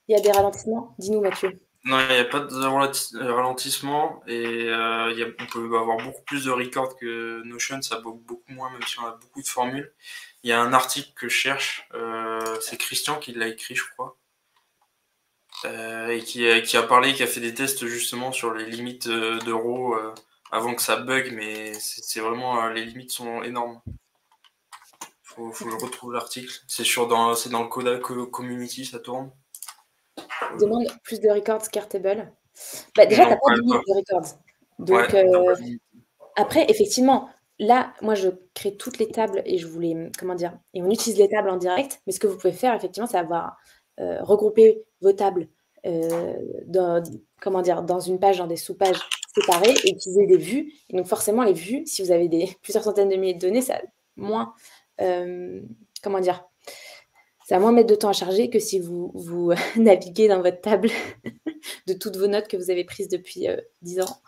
il y a des ralentissements? Dis-nous, Mathieu. Non, il n'y a pas de ralentissement et on peut avoir beaucoup plus de records que Notion, ça bug beaucoup moins, même si on a beaucoup de formules. Il y a un article que je cherche, c'est Christian qui l'a écrit, je crois, et qui a parlé, qui a fait des tests justement sur les limites d'euros avant que ça bug, mais c'est vraiment, les limites sont énormes. Faut que je retrouve l'article. C'est dans le Coda Community, ça tourne. Demande plus de records qu'Airtable. Déjà, tu n'as pas de limite de records. Donc, après, effectivement, là, moi, je crée toutes les tables et je voulais, et on utilise les tables en direct. Mais ce que vous pouvez faire, effectivement, c'est regrouper vos tables dans une page, dans des sous-pages séparées et utiliser des vues. Et donc, forcément, les vues, si vous avez plusieurs centaines de milliers de données, ça a moins, ça va moins mettre de temps à charger que si vous naviguez dans votre table de toutes vos notes que vous avez prises depuis 10 ans.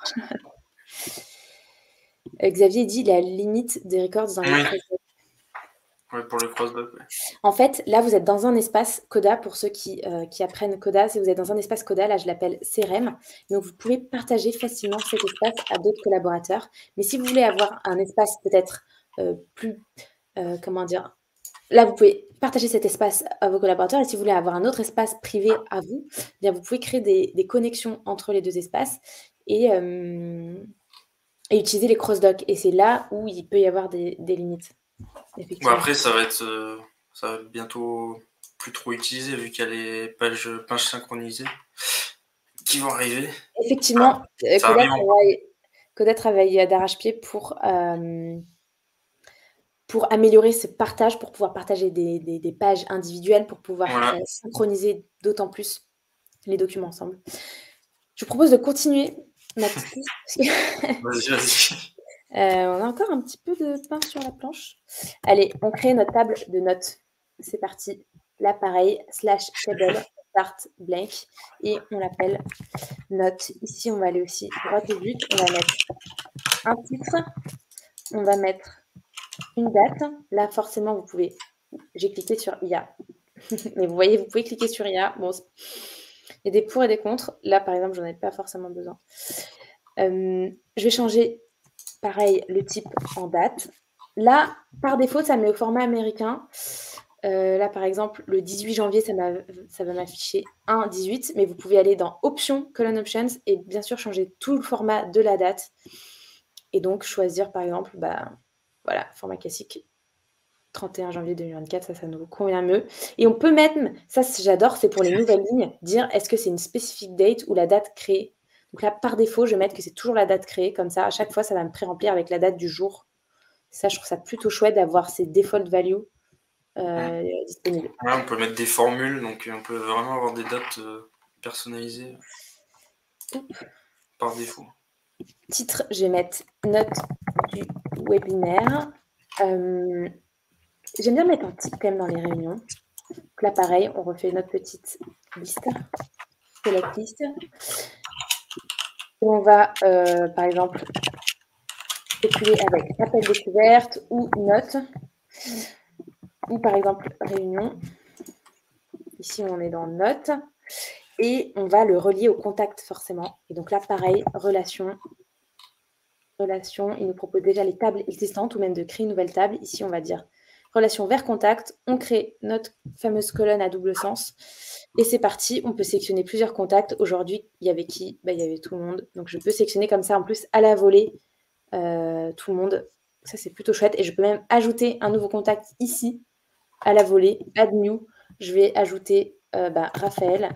Xavier dit la limite des records dans les Ouais, pour le crossdoc, ouais. En fait, là, vous êtes dans un espace Coda, pour ceux qui apprennent Coda, si vous êtes dans un espace Coda, là, je l'appelle CRM. Donc, vous pouvez partager facilement cet espace à d'autres collaborateurs. Mais si vous voulez avoir un espace peut-être plus, comment dire, là, vous pouvez partager cet espace à vos collaborateurs. Et si vous voulez avoir un autre espace privé à vous, eh bien, vous pouvez créer des connexions entre les deux espaces et utiliser les cross-docs. Et c'est là où il peut y avoir des limites, Bon, effectivement. après, ça va être bientôt plus trop utilisé vu qu'il y a les pages synchronisées qui vont arriver. Effectivement, Ça arrive en. Coda travaille d'arrache-pied pour améliorer ce partage, pour pouvoir partager des pages individuelles, pour pouvoir Voilà. synchroniser d'autant plus les documents ensemble. Je vous propose de continuer ma petite liste. Vas-y, vas-y. On a encore un petit peu de pain sur la planche. Allez, on crée notre table de notes. C'est parti. Là, pareil, /table, start blank, et on l'appelle notes. Ici, on va aller aussi droit au but. On va mettre un titre. On va mettre une date. Là, forcément, vous pouvez. J'ai cliqué sur IA. Mais vous voyez, vous pouvez cliquer sur IA. Bon, il y a des pour et des contre. Là, par exemple, j'en ai pas forcément besoin. Je vais changer, pareil, le type en date. Là, par défaut, ça met au format américain. Là, par exemple, le 18 janvier, ça va m'afficher 1,18, mais vous pouvez aller dans Options, Column Options, et bien sûr changer tout le format de la date. Et donc choisir, par exemple, voilà, format classique, 31 janvier 2024, ça nous convient mieux. Et on peut même, ça j'adore, c'est pour les nouvelles lignes, dire est-ce que c'est une specific date ou la date créée. Donc là, par défaut, je vais mettre que c'est toujours la date créée, comme ça, à chaque fois, ça va me pré-remplir avec la date du jour. Ça, je trouve ça plutôt chouette d'avoir ces default values disponibles. Ouais, on peut mettre des formules, donc on peut vraiment avoir des dates personnalisées par défaut. Titre, je vais mettre note du webinaire. J'aime bien mettre un titre quand même dans les réunions. Donc là, pareil, on refait notre petite liste, select list. On va, par exemple, calculer avec appel découverte ou note, ou par exemple réunion. Ici, on est dans note. Et on va le relier au contact forcément. Et donc là, pareil, relation. Il nous propose déjà les tables existantes ou même de créer une nouvelle table. Ici, on va dire relation vers contact. On crée notre fameuse colonne à double sens. Et c'est parti. On peut sélectionner plusieurs contacts. Aujourd'hui, il y avait qui ? Il y avait tout le monde. Donc, je peux sélectionner comme ça en plus à la volée tout le monde. Ça, c'est plutôt chouette. Et je peux même ajouter un nouveau contact ici à la volée. Add new. Je vais ajouter Raphaël.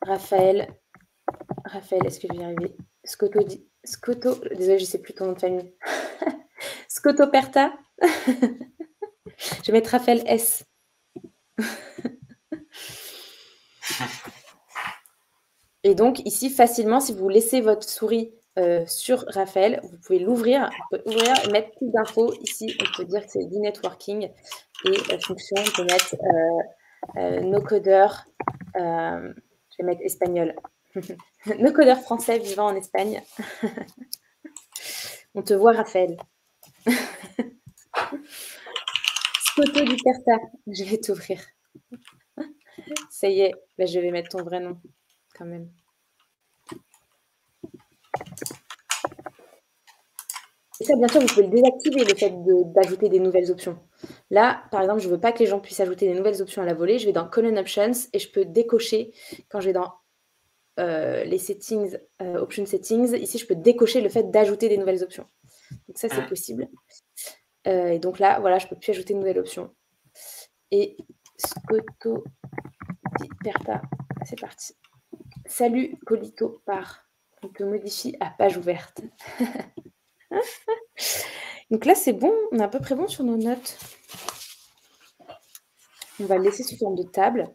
Raphaël, est-ce que je vais y arriver ? Scotto, désolée, je ne sais plus ton nom de famille. Scotoperta. Je vais mettre Raphaël S. Et donc, ici, facilement, si vous laissez votre souris sur Raphaël, vous pouvez l'ouvrir. Vous pouvez ouvrir et mettre plus d'infos. Ici, on peut dire que c'est du networking. Et fonction, on peut mettre no codeur. Je vais mettre espagnol. No codeur français vivant en Espagne. On te voit, Raphaël. Scoto du Perta, je vais t'ouvrir. Ça y est, je vais mettre ton vrai nom, quand même. Et ça, bien sûr, vous pouvez le désactiver, le fait d'ajouter des nouvelles options. Là, par exemple, je ne veux pas que les gens puissent ajouter des nouvelles options à la volée. Je vais dans Column Options et je peux décocher, quand je vais dans les settings, Option Settings, ici, je peux décocher le fait d'ajouter des nouvelles options. Donc ça, c'est possible. Et donc là, voilà, je ne peux plus ajouter de nouvelles options. Et Scoto di Perta, c'est parti. Salut, Colito par. On te modifie à page ouverte. Donc là, c'est bon, on est à peu près bon sur nos notes. On va le laisser sous forme de table.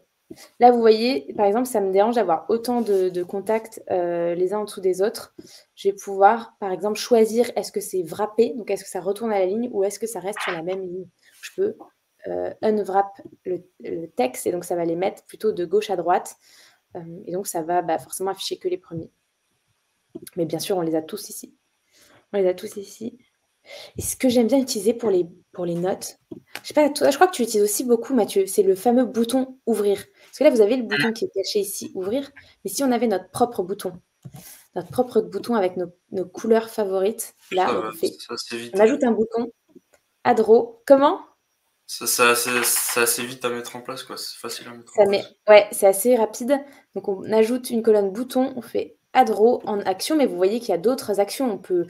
Là, vous voyez, par exemple, ça me dérange d'avoir autant de contacts les uns en dessous des autres. Je vais pouvoir, par exemple, choisir est-ce que c'est wrappé, donc est-ce que ça retourne à la ligne ou est-ce que ça reste sur la même ligne. Je peux unwrap le texte et donc ça va les mettre plutôt de gauche à droite. Et donc, ça va forcément afficher que les premiers. Mais bien sûr, on les a tous ici. Et ce que j'aime bien utiliser pour les notes, je sais pas, toi, je crois que tu l'utilises aussi beaucoup, Mathieu, c'est le fameux bouton ouvrir. Parce que là, vous avez le bouton qui est caché ici, ouvrir. Mais si on avait notre propre bouton avec nos couleurs favorites, là, donc Ça assez on vite. ajoute un bouton, add row. Comment? C'est assez vite à mettre en place, quoi. C'est facile à mettre en Ça place. met, ouais, c'est assez rapide. Donc on ajoute une colonne bouton, on fait add row en action, mais vous voyez qu'il y a d'autres actions. On peut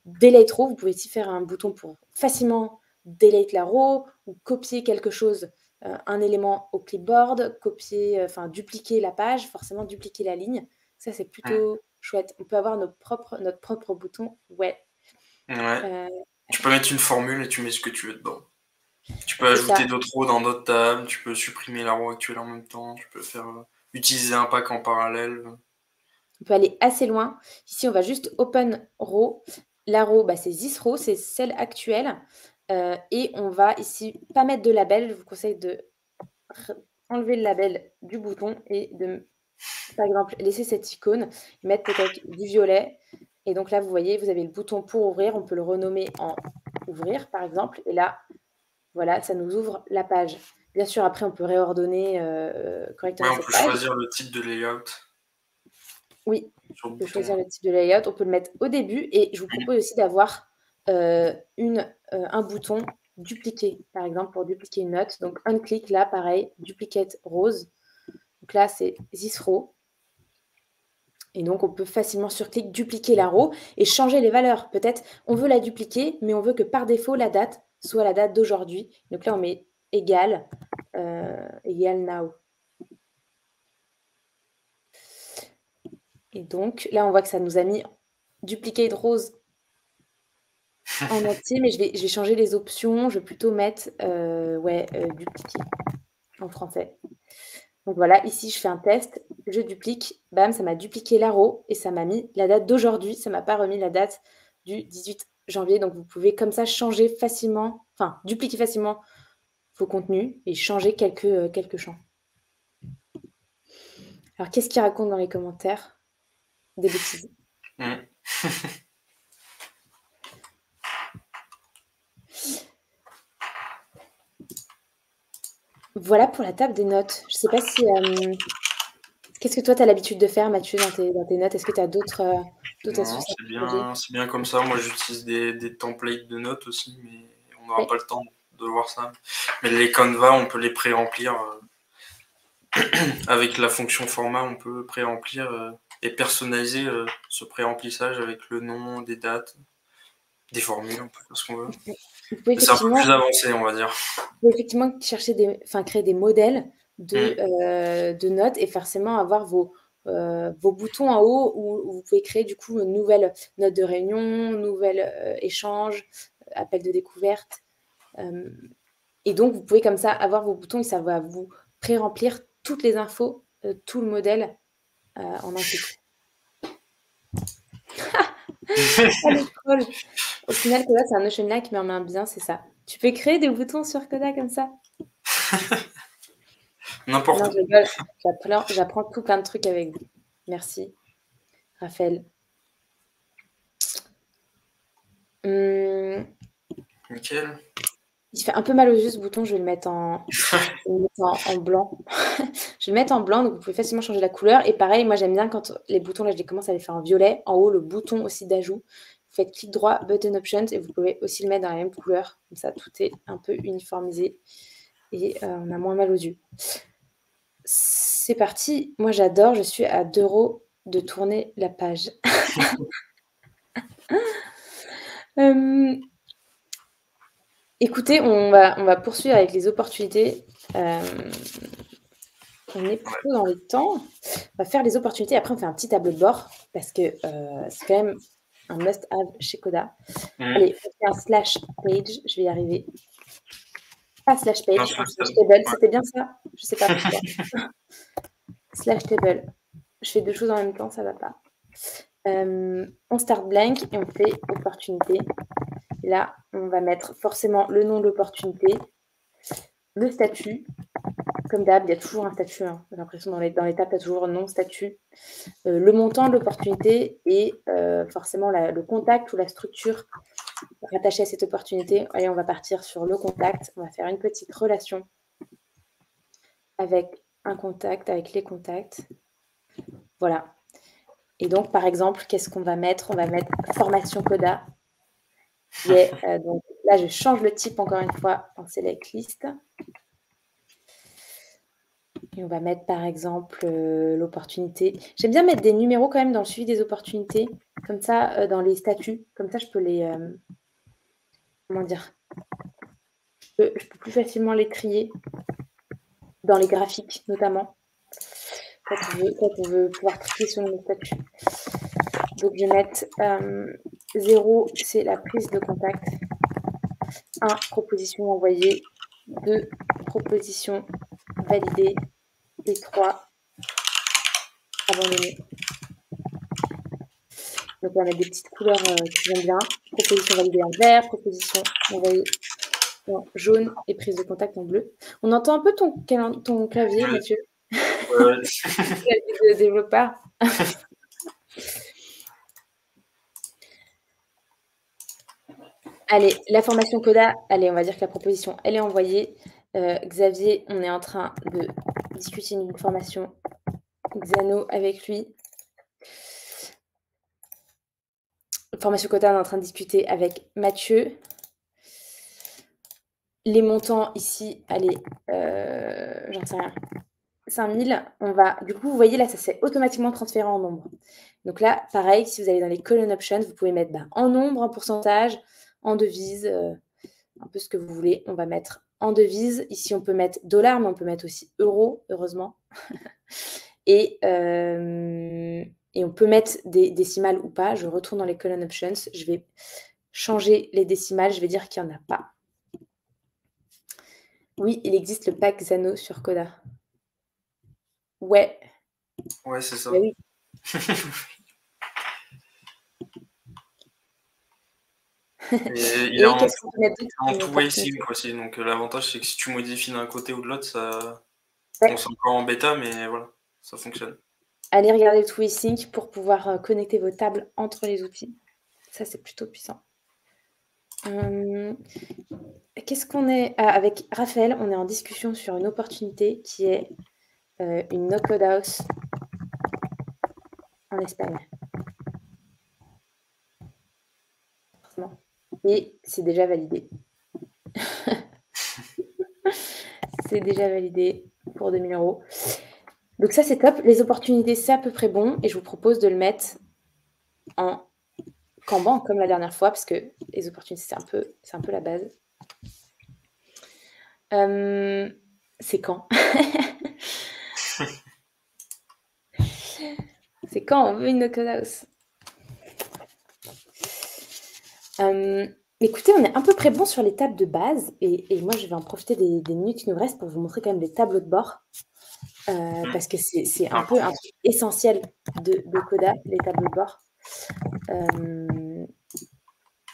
delete row, vous pouvez aussi faire un bouton pour facilement delete la row ou copier quelque chose, un élément au clipboard, copier, enfin dupliquer la page, forcément dupliquer la ligne. Ça, c'est Mm. plutôt chouette. On peut avoir notre propre bouton. Ouais, Ouais. euh, Tu peux mettre une formule et tu mets ce que tu veux dedans. Tu peux c'est ça. ajouter d'autres rows dans d'autres tables, tu peux supprimer la row actuelle en même temps, tu peux faire utiliser un pack en parallèle. On peut aller assez loin. Ici, on va juste open row. La row, bah, c'est this row, c'est celle actuelle. Et on va ici pas mettre de label. Je vous conseille de enlever le label du bouton et de, par exemple, laisser cette icône, mettre peut-être du violet. Et donc là, vous voyez, vous avez le bouton pour ouvrir. On peut le renommer en ouvrir, par exemple. Et là, voilà, ça nous ouvre la page. Bien sûr, après, on peut réordonner Ouais, correctement on cette peut page. choisir le type de layout Oui, sur le on peut bouton. choisir le type de layout, on peut le mettre au début et je vous propose aussi d'avoir un bouton dupliquer, par exemple pour dupliquer une note. Donc un clic là, pareil, duplicate rose. Donc là, c'est this row. Et donc on peut facilement sur clic dupliquer la row et changer les valeurs. Peut-être on veut la dupliquer, mais on veut que par défaut la date soit la date d'aujourd'hui. Donc là, on met égal, égal now. Et donc là, on voit que ça nous a mis duplicate rose en entier, mais je vais changer les options. Je vais plutôt mettre ouais, dupliquer en français. Donc voilà, ici je fais un test, je duplique, bam, ça m'a dupliqué la row et ça m'a mis la date d'aujourd'hui, ça m'a pas remis la date du 18 janvier. Donc vous pouvez comme ça changer facilement, enfin dupliquer facilement vos contenus et changer quelques champs. Alors qu'est-ce qu'il raconte dans les commentaires? Des bêtises. Mm. Voilà pour la table des notes. Je sais pas si qu'est-ce que toi tu as l'habitude de faire, Mathieu, dans tes notes? Est-ce que tu as d'autres Non, astuces à partager? c'est bien comme ça. Moi, j'utilise des templates de notes aussi, mais on n'aura Oui. pas le temps de voir ça. Mais les Canva, on peut les pré-remplir. Avec la fonction format, on peut pré-remplir et personnaliser ce pré-remplissage avec le nom, des dates, des formules, on peut faire ce qu'on veut. Vous pouvez Mais c'est un peu effectivement plus avancé, on va dire. chercher créer des modèles Mm. de notes et forcément avoir vos boutons en haut où vous pouvez créer du coup une nouvelle note de réunion, nouvelle échange, appel de découverte. Euh, et donc, vous pouvez comme ça avoir vos boutons et ça va vous pré-remplir toutes les infos, tout le modèle en un clic. Ah, le troll. Au final, Coda, c'est un Notion-like, mais en main bien, c'est ça. Tu peux créer des boutons sur Coda comme ça? N'importe Non, où. je rigole. J'apprends tout plein de trucs avec vous. Merci, Raphaël. Hum, Nickel. il fait un peu mal aux yeux ce bouton, je vais le mettre en blanc. Je vais le mettre en blanc, donc vous pouvez facilement changer la couleur. Et pareil, moi j'aime bien quand les boutons, là je les commence à les faire en violet. En haut, le bouton aussi d'ajout. Vous faites clic droit, button options, et vous pouvez aussi le mettre dans la même couleur. Comme ça, tout est un peu uniformisé et on a moins mal aux yeux. C'est parti. Moi j'adore, je suis à 2 euros de tourner la page. Écoutez, on va poursuivre avec les opportunités. On est plutôt dans les temps. On va faire les opportunités. Après, on fait un petit tableau de bord parce que c'est quand même un must-have chez Coda. Mm. Allez, on fait un slash page. Je vais y arriver. Pas slash Non, page, un slash table. ouais. C'était bien ça? Je sais pas pourquoi. Slash table. Je fais deux choses en même temps, ça va pas. On start blank et on fait opportunité. Là, on va mettre forcément le nom de l'opportunité, le statut. Comme d'hab, il y a toujours un statut. Hein. J'ai l'impression dans l'étape, il y a toujours un non-statut. Le montant de l'opportunité et forcément le contact ou la structure rattaché à cette opportunité. Allez, on va partir sur le contact. On va faire une petite relation avec un contact, avec les contacts. Voilà. Et donc, par exemple, qu'est-ce qu'on va mettre? On va mettre formation Coda. Donc là, je change le type encore une fois en select list. Et on va mettre par exemple l'opportunité. J'aime bien mettre des numéros quand même dans le suivi des opportunités, comme ça, dans les statuts. Comme ça, je peux les. Comment dire? Je peux plus facilement les trier dans les graphiques, notamment, quand on veut pouvoir cliquer sur nos statuts. Donc, je vais mettre 0, c'est la prise de contact. 1, proposition envoyée. 2, proposition validée. Et 3, abandonné. Donc, on va mettre des petites couleurs qui vont bien. Proposition validée en vert, proposition envoyée en jaune et prise de contact en bleu. On entend un peu ton clavier, Mathieu. Ouais. Clavier de développeur. Allez, la formation Coda, allez, on va dire que la proposition, elle est envoyée. Xavier, on est en train de discuter une formation Xano avec lui. Formation Coda, on est en train de discuter avec Mathieu. Les montants ici, allez, j'en sais rien. 5000, on va, du coup, vous voyez là, ça s'est automatiquement transféré en nombre. Donc là, pareil, si vous allez dans les column options, vous pouvez mettre en nombre, en pourcentage, en devise, un peu ce que vous voulez. On va mettre en devise. Ici, on peut mettre dollars, mais on peut mettre aussi euros, heureusement. Et on peut mettre des décimales ou pas. Je retourne dans les column options. Je vais changer les décimales. Je vais dire qu'il n'y en a pas. Oui, il existe le pack Xano sur Coda. Ouais. Ouais, c'est ça. Bah oui. Et il est en qu'est-ce qu'on peut mettre two-way sync aussi. Donc l'avantage, c'est que si tu modifies d'un côté ou de l'autre, ça. Ouais. On c'est encore en bêta, mais voilà, ça fonctionne. Allez regarder le two-way sync pour pouvoir connecter vos tables entre les outils. Ça, c'est plutôt puissant. Qu'est-ce qu'on est avec Raphaël, on est en discussion sur une opportunité qui est une no-code house en Espagne. Et c'est déjà validé. C'est déjà validé pour 2000 €. Donc ça, c'est top. Les opportunités, c'est à peu près bon. Et je vous propose de le mettre en Kanban, comme la dernière fois, parce que les opportunités, c'est un peu la base. C'est quand C'est quand on veut une no-code house. Écoutez, on est à peu près bon sur les tables de base. Et moi, je vais en profiter des minutes qui nous restent pour vous montrer quand même des tableaux de bord. Parce que c'est un peu un truc essentiel de Coda, les tableaux de bord.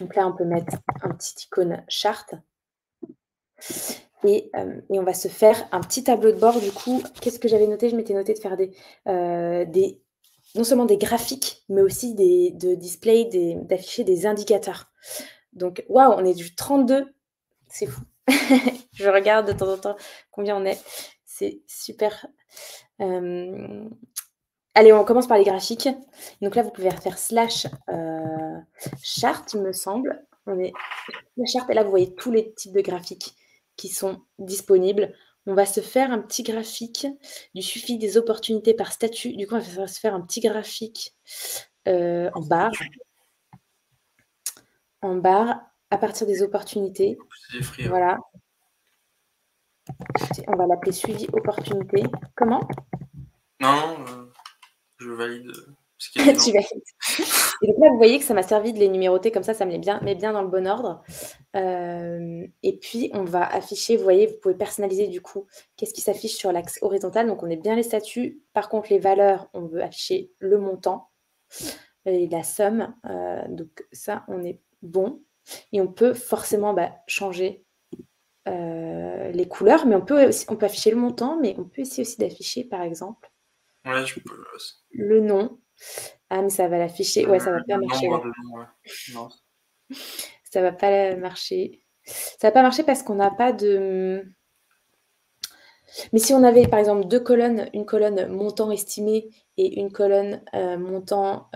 Donc là, on peut mettre un petit icône chart. Et on va se faire un petit tableau de bord. Du coup, qu'est-ce que j'avais noté? Je m'étais noté de faire non seulement des graphiques, mais aussi de display, d'afficher des indicateurs. Donc, waouh, on est du 32. C'est fou. Je regarde de temps en temps combien on est. C'est super. Allez, on commence par les graphiques. Donc là, vous pouvez faire slash chart, il me semble. On est la charte, et là, vous voyez tous les types de graphiques qui sont disponibles. On va se faire un petit graphique du suivi des opportunités par statut. Du coup, on va se faire un petit graphique en barre. En barre, à partir des opportunités. Voilà. On va l'appeler suivi opportunité. Comment? Non, je valide ce qui est tu valides. Et donc là, vous voyez que ça m'a servi de les numéroter comme ça me met bien dans le bon ordre. Et puis, on va afficher, vous voyez, vous pouvez personnaliser du coup qu'est-ce qui s'affiche sur l'axe horizontal. Donc, on est bien les statuts. Par contre, les valeurs, on veut afficher le montant et la somme. Donc, ça, on est bon. Et on peut forcément changer les couleurs, mais on peut afficher le montant, mais on peut essayer aussi d'afficher, par exemple, le nom. Ah, mais ça va l'afficher. Ouais, ça va pas marcher là. Ça va pas marcher. Ça va pas marcher parce qu'on n'a pas de... Mais si on avait, par exemple, deux colonnes, une colonne montant estimé et une colonne montant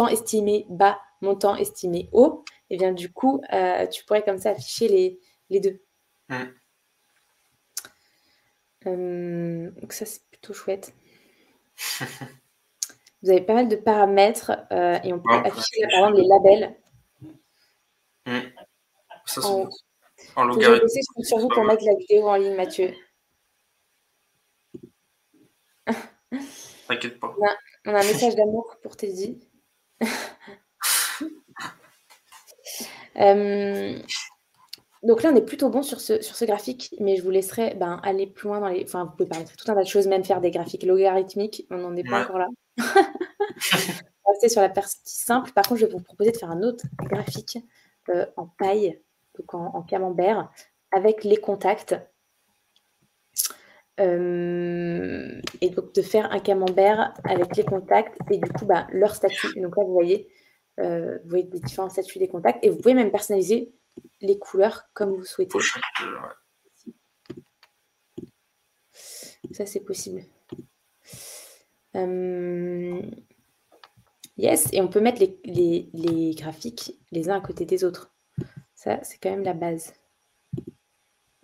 estimé bas, montant estimé haut, et bien du coup, tu pourrais comme ça afficher les deux. Donc ça, c'est plutôt chouette. Vous avez pas mal de paramètres et on peut afficher, par exemple, les labels. Ça, En en Faut que j'aille logarithme. bosser sur vous pour mettre la vidéo en ligne, Mathieu. T'inquiète pas. On a un message d'amour pour Teddy. Donc là, on est plutôt bon sur ce graphique, mais je vous laisserai aller plus loin dans les... Enfin, vous pouvez paramétrer tout un tas de choses, même faire des graphiques logarithmiques. On n'en est pas encore là. On va rester sur la partie simple. Par contre, je vais vous proposer de faire un autre graphique en paille, donc en camembert, avec les contacts. Et donc de faire un camembert avec les contacts et du coup leur statut. Donc là, vous voyez les différents statuts des contacts et vous pouvez même personnaliser les couleurs comme vous souhaitez. Ça, c'est possible. Yes, et on peut mettre les graphiques les uns à côté des autres. Ça, c'est quand même la base.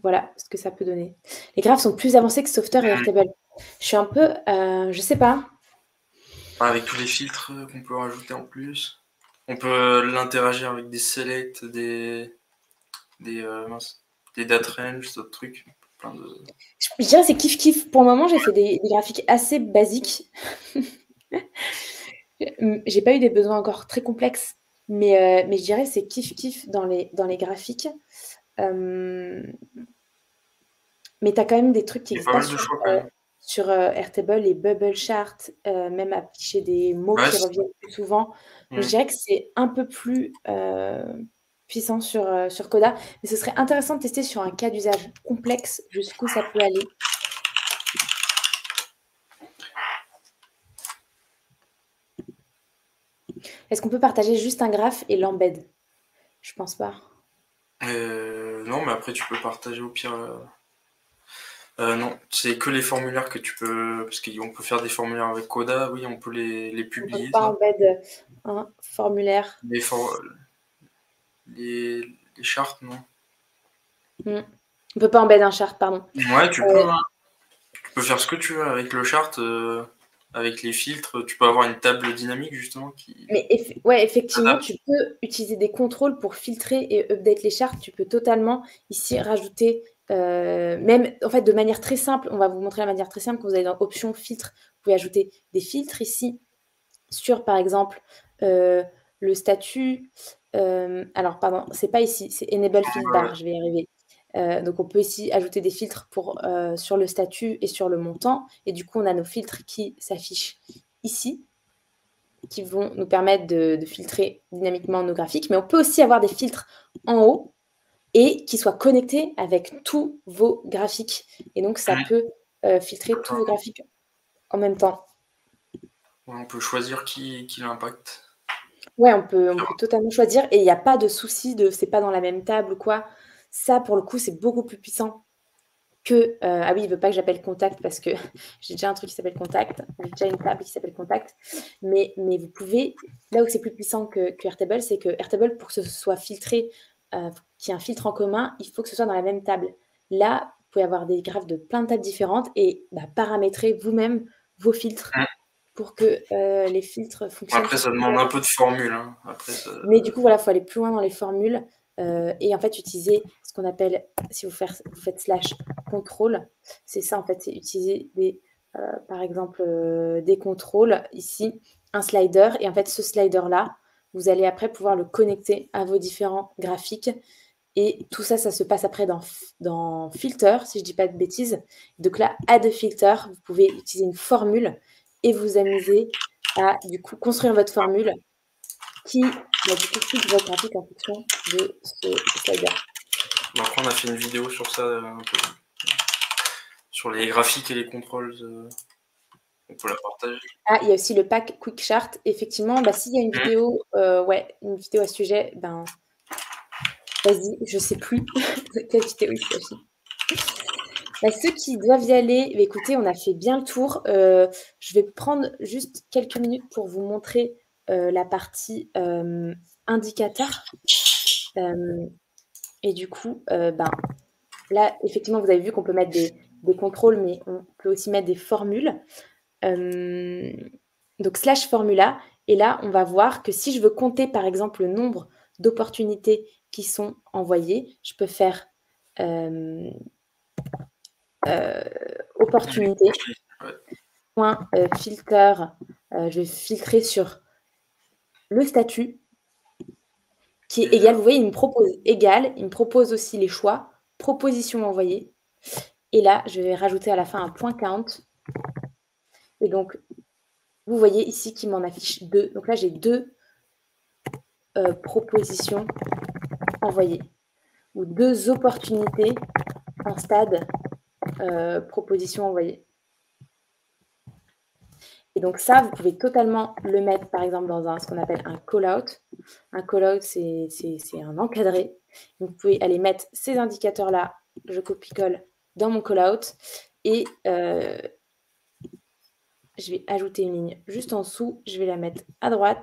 Voilà ce que ça peut donner. Les graphes sont plus avancés que Softer et Airtable. Je suis un peu... je sais pas. Avec tous les filtres qu'on peut rajouter en plus. On peut l'interagir avec des selects, des date range, d'autres trucs. Plein de... Je dirais c'est kiff-kiff. Pour le moment, j'ai fait des graphiques assez basiques. J'ai pas eu des besoins encore très complexes, mais je dirais c'est kiff-kiff dans les graphiques. Mais tu as quand même des trucs qui existent sur Airtable, les bubble charts, même afficher des mots qui reviennent plus souvent. Donc, je dirais que c'est un peu plus puissant sur Coda, mais ce serait intéressant de tester sur un cas d'usage complexe jusqu'où ça peut aller. Est-ce qu'on peut partager juste un graphe et l'embed? Je pense pas. Non, mais après tu peux partager au pire. Non, c'est que les formulaires que tu peux... Parce qu'on peut faire des formulaires avec Coda, oui, on peut les publier. On peut pas embed un formulaire. Les charts, non. On peut pas embed un chart, pardon. Ouais, tu peux. Hein. Tu peux faire ce que tu veux avec le chart, avec les filtres. Tu peux avoir une table dynamique, justement. Mais effectivement, tu peux utiliser des contrôles pour filtrer et update les charts. Tu peux totalement ici rajouter... même en fait de manière très simple, on va vous montrer la manière très simple. Quand vous allez dans options filtres, vous pouvez ajouter des filtres ici sur par exemple le statut. Alors pardon, c'est pas ici, c'est enable field bar, je vais y arriver. Donc on peut ici ajouter des filtres sur le statut et sur le montant, et du coup on a nos filtres qui s'affichent ici, qui vont nous permettre de filtrer dynamiquement nos graphiques, mais on peut aussi avoir des filtres en haut et qui soient connectés avec tous vos graphiques. Et donc, ça peut filtrer tous vos graphiques en même temps. Ouais, on peut choisir qui l'impacte. Ouais, on peut totalement choisir. Et il n'y a pas de souci de c'est pas dans la même table ou quoi. Ça, pour le coup, c'est beaucoup plus puissant que... ah oui, il ne veut pas que j'appelle contact parce que j'ai déjà un truc qui s'appelle contact. J'ai déjà une table qui s'appelle contact. Mais vous pouvez... Là où c'est plus puissant que Airtable, c'est que Airtable, pour que ce soit filtré, qu'il y ait un filtre en commun, il faut que ce soit dans la même table. Là, vous pouvez avoir des graphes de plein de tables différentes et paramétrer vous-même vos filtres pour que les filtres fonctionnent. Après, ça demande un peu de formule. Hein. Après, mais du coup, voilà, il faut aller plus loin dans les formules et en fait utiliser ce qu'on appelle, si vous faites /contrôle, c'est ça en fait, c'est utiliser par exemple des contrôles ici, un slider, et en fait ce slider-là, vous allez après pouvoir le connecter à vos différents graphiques. Et tout ça, ça se passe après dans Filter, si je ne dis pas de bêtises. Donc là, Add Filter, vous pouvez utiliser une formule et vous amuser à du coup construire votre formule qui du coup filtre votre graphique en fonction de ce slider. Après, on a fait une vidéo sur ça, un peu. Sur les graphiques et les contrôles. On peut la partager. Ah, il y a aussi le pack Quick Chart. Effectivement, s'il y a une vidéo, une vidéo à ce sujet, Vas-y, je sais plus quelle vidéo il s'agit. Bah, ceux qui doivent y aller, bah, écoutez, on a fait bien le tour. Je vais prendre juste quelques minutes pour vous montrer la partie indicateur. Et du coup, ben, là, effectivement, vous avez vu qu'on peut mettre des contrôles, mais on peut aussi mettre des formules. Donc, slash formula. Et là, on va voir que si je veux compter, par exemple, le nombre d'opportunités qui sont envoyées, je peux faire opportunité, point filter, je vais filtrer sur le statut qui est égal. Vous voyez, il me propose égal, il me propose aussi les choix, propositions envoyées. Et là, je vais rajouter à la fin un point count. Et donc, vous voyez ici qu'il m'en affiche 2. Donc là, j'ai 2 propositions envoyées ou 2 opportunités en stade propositions envoyées. Et donc ça, vous pouvez totalement le mettre, par exemple, dans ce qu'on appelle un call-out. Un call-out, c'est un encadré. Donc, vous pouvez aller mettre ces indicateurs-là, je copie-colle dans mon call-out, et je vais ajouter une ligne juste en dessous. Je vais la mettre à droite.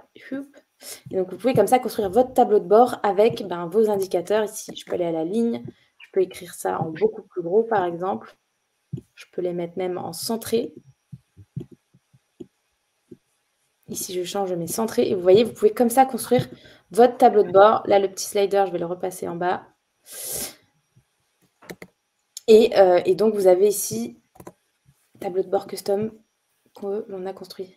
Et donc, vous pouvez comme ça construire votre tableau de bord avec vos indicateurs. Ici, je peux aller à la ligne. Je peux écrire ça en beaucoup plus gros, par exemple. Je peux les mettre même en centré. Ici, je change mes centrés. Et vous voyez, vous pouvez comme ça construire votre tableau de bord. Là, le petit slider, je vais le repasser en bas. Et donc, vous avez ici tableau de bord custom que l'on a construit.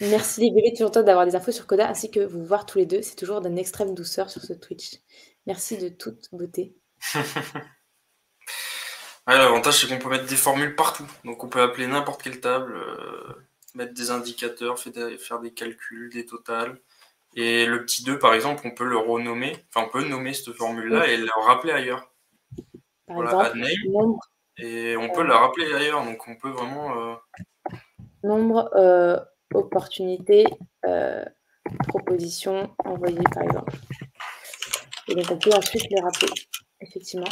Merci les bébés toujours d'avoir des infos sur Coda, ainsi que vous voir tous les deux. C'est toujours d'une extrême douceur sur ce Twitch. Merci de toute beauté. Ouais, l'avantage, c'est qu'on peut mettre des formules partout. Donc, on peut appeler n'importe quelle table, mettre des indicateurs, faire des calculs, des totals. Et le petit 2, par exemple, on peut le renommer. Enfin, on peut nommer cette formule-là et la rappeler ailleurs. Par Voilà, exemple, add name. nombre, Et on peut la rappeler ailleurs. Donc, on peut vraiment... nombre opportunités, propositions envoyées, par exemple. Et donc, on peut ensuite les rappeler, effectivement.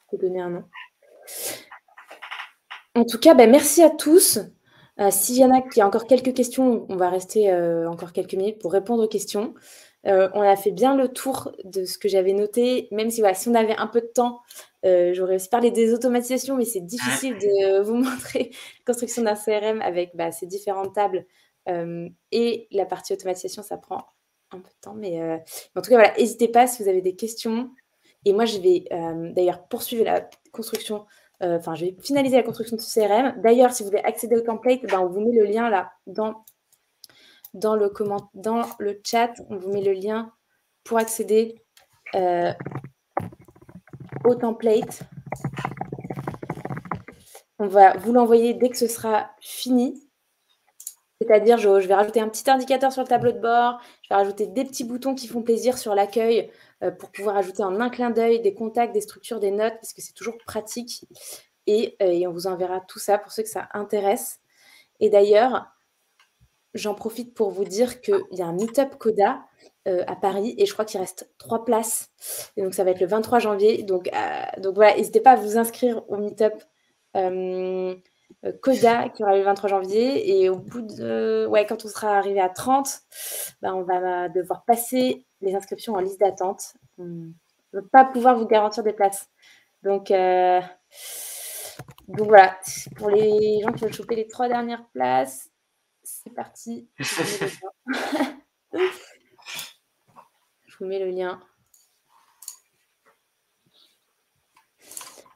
On peut donner un nom. En tout cas, merci à tous. S'il y en a qui a encore quelques questions, on va rester encore quelques minutes pour répondre aux questions. On a fait bien le tour de ce que j'avais noté, même si, voilà, si on avait un peu de temps, j'aurais aussi parlé des automatisations, mais c'est difficile de vous montrer la construction d'un CRM avec ces différentes tables. Et la partie automatisation, ça prend un peu de temps. Mais en tout cas, voilà, n'hésitez pas si vous avez des questions. Et moi, je vais d'ailleurs poursuivre la construction. Je vais finaliser la construction de ce CRM. D'ailleurs, si vous voulez accéder au template, on vous met le lien là dans le chat. On vous met le lien pour accéder au template. On va vous l'envoyer dès que ce sera fini. C'est-à-dire, je vais rajouter un petit indicateur sur le tableau de bord. Je vais rajouter des petits boutons qui font plaisir sur l'accueil pour pouvoir ajouter en un clin d'œil des contacts, des structures, des notes, parce que c'est toujours pratique. Et on vous enverra tout ça pour ceux que ça intéresse. Et d'ailleurs, j'en profite pour vous dire qu'il y a un Meetup Coda à Paris et je crois qu'il reste 3 places. Et donc, ça va être le 23 janvier. Donc voilà, n'hésitez pas à vous inscrire au Meetup Coda qui aura lieu le 23 janvier. Et au bout de... quand on sera arrivé à 30, on va devoir passer les inscriptions en liste d'attente. On ne va pas pouvoir vous garantir des places. Donc voilà, pour les gens qui veulent choper les 3 dernières places, c'est parti. Je vous mets le lien.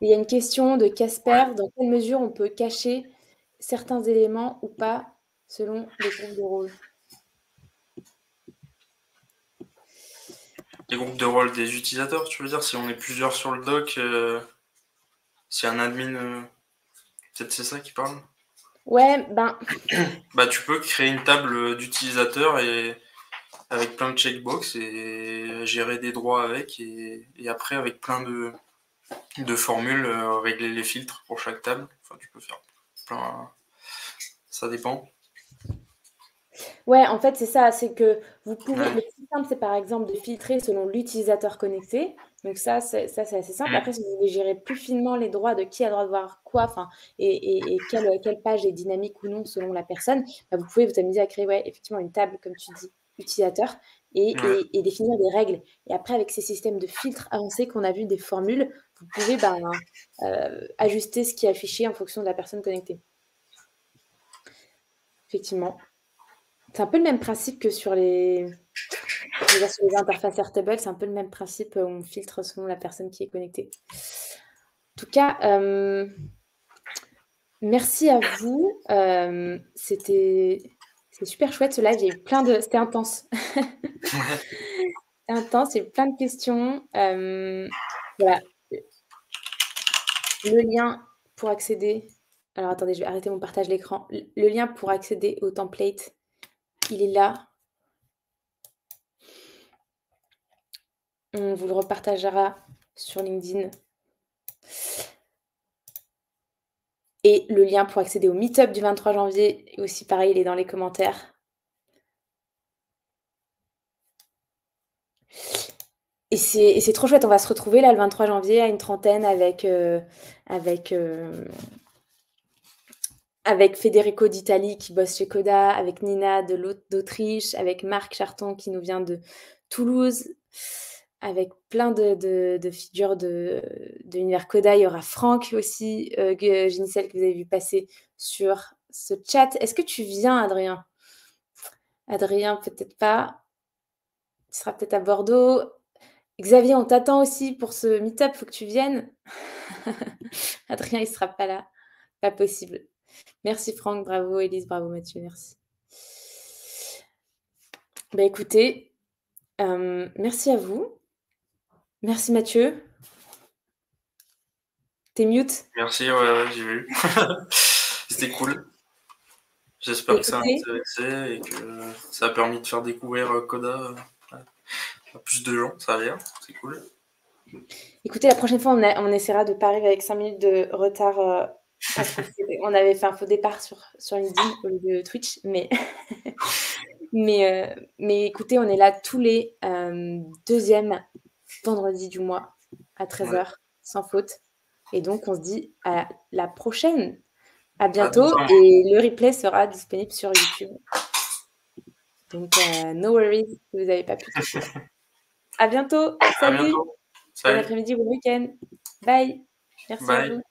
Il y a une question de Casper. Dans quelle mesure on peut cacher certains éléments ou pas selon les groupes de rôle? Les groupes de rôle des utilisateurs, tu veux dire? Si on est plusieurs sur le doc, si un admin... peut-être c'est ça qui parle? Ouais, tu peux créer une table d'utilisateurs et avec plein de checkbox et gérer des droits avec et après avec plein de formules, régler les filtres pour chaque table. Enfin, tu peux faire plein... Ça dépend. Ouais, en fait, c'est ça, c'est que vous pouvez Ouais. le plus simple, c'est par exemple de filtrer selon l'utilisateur connecté. Donc ça c'est assez simple. Mm. Après, si vous voulez gérer plus finement les droits de qui a le droit de voir quoi, enfin et quelle page est dynamique ou non selon la personne, bah, vous pouvez vous amuser à créer, ouais, effectivement une table, comme tu dis, utilisateur Ouais. et définir des règles. Et après, avec ces systèmes de filtres avancés qu'on a vu, des formules, vous pouvez, ben, ajuster ce qui est affiché en fonction de la personne connectée. Effectivement. C'est un peu le même principe que sur les je veux dire, sur les interfaces Airtable, c'est un peu le même principe, on filtre selon la personne qui est connectée. En tout cas, merci à vous, c'était super chouette ce live, il y a eu plein de c'était intense. C'était intense, il y a eu plein de questions, voilà, le lien pour accéder alors attendez, je vais arrêter mon partage d'écran. Le lien pour accéder au template, il est là. On vous le repartagera sur LinkedIn. Et le lien pour accéder au meet-up du 23 janvier est aussi pareil, il est dans les commentaires. Et c'est trop chouette, on va se retrouver là le 23 janvier à une trentaine avec, avec Federico d'Italie qui bosse chez Coda, avec Nina d'Autriche, avec Marc Charton qui nous vient de Toulouse, avec plein de figures de l'univers Coda. Il y aura Franck aussi, Génicel que vous avez vu passer sur ce chat. Est-ce que tu viens, Adrien? Adrien, peut-être pas. Tu seras peut-être à Bordeaux. Xavier, on t'attend aussi pour ce meet-up, faut que tu viennes. Adrien, il sera pas là. Pas possible. Merci Franck, bravo Élise, bravo Mathieu, merci. Bah écoutez, merci à vous. Merci Mathieu. T'es mute? Merci, ouais, j'ai vu. C'était cool. J'espère que ça a Écoutez, intéressé et que ça a permis de faire découvrir Coda à plus de gens. Ça a l'air, c'est cool. écoutez, la prochaine fois, on essaiera de pas arriver avec 5 minutes de retard parce qu'on avait fait un faux départ sur LinkedIn au lieu de Twitch, mais écoutez, on est là tous les deuxièmes vendredis du mois à 13 Ouais. h, sans faute. Et donc, on se dit à la prochaine. À À bientôt. bientôt. Et le replay sera disponible sur YouTube. Donc, no worries si vous n'avez pas pu cliquer. À bientôt. À Salut. bientôt. Bon Salut. après-midi, bon week-end. Bye. Merci à Bye. vous.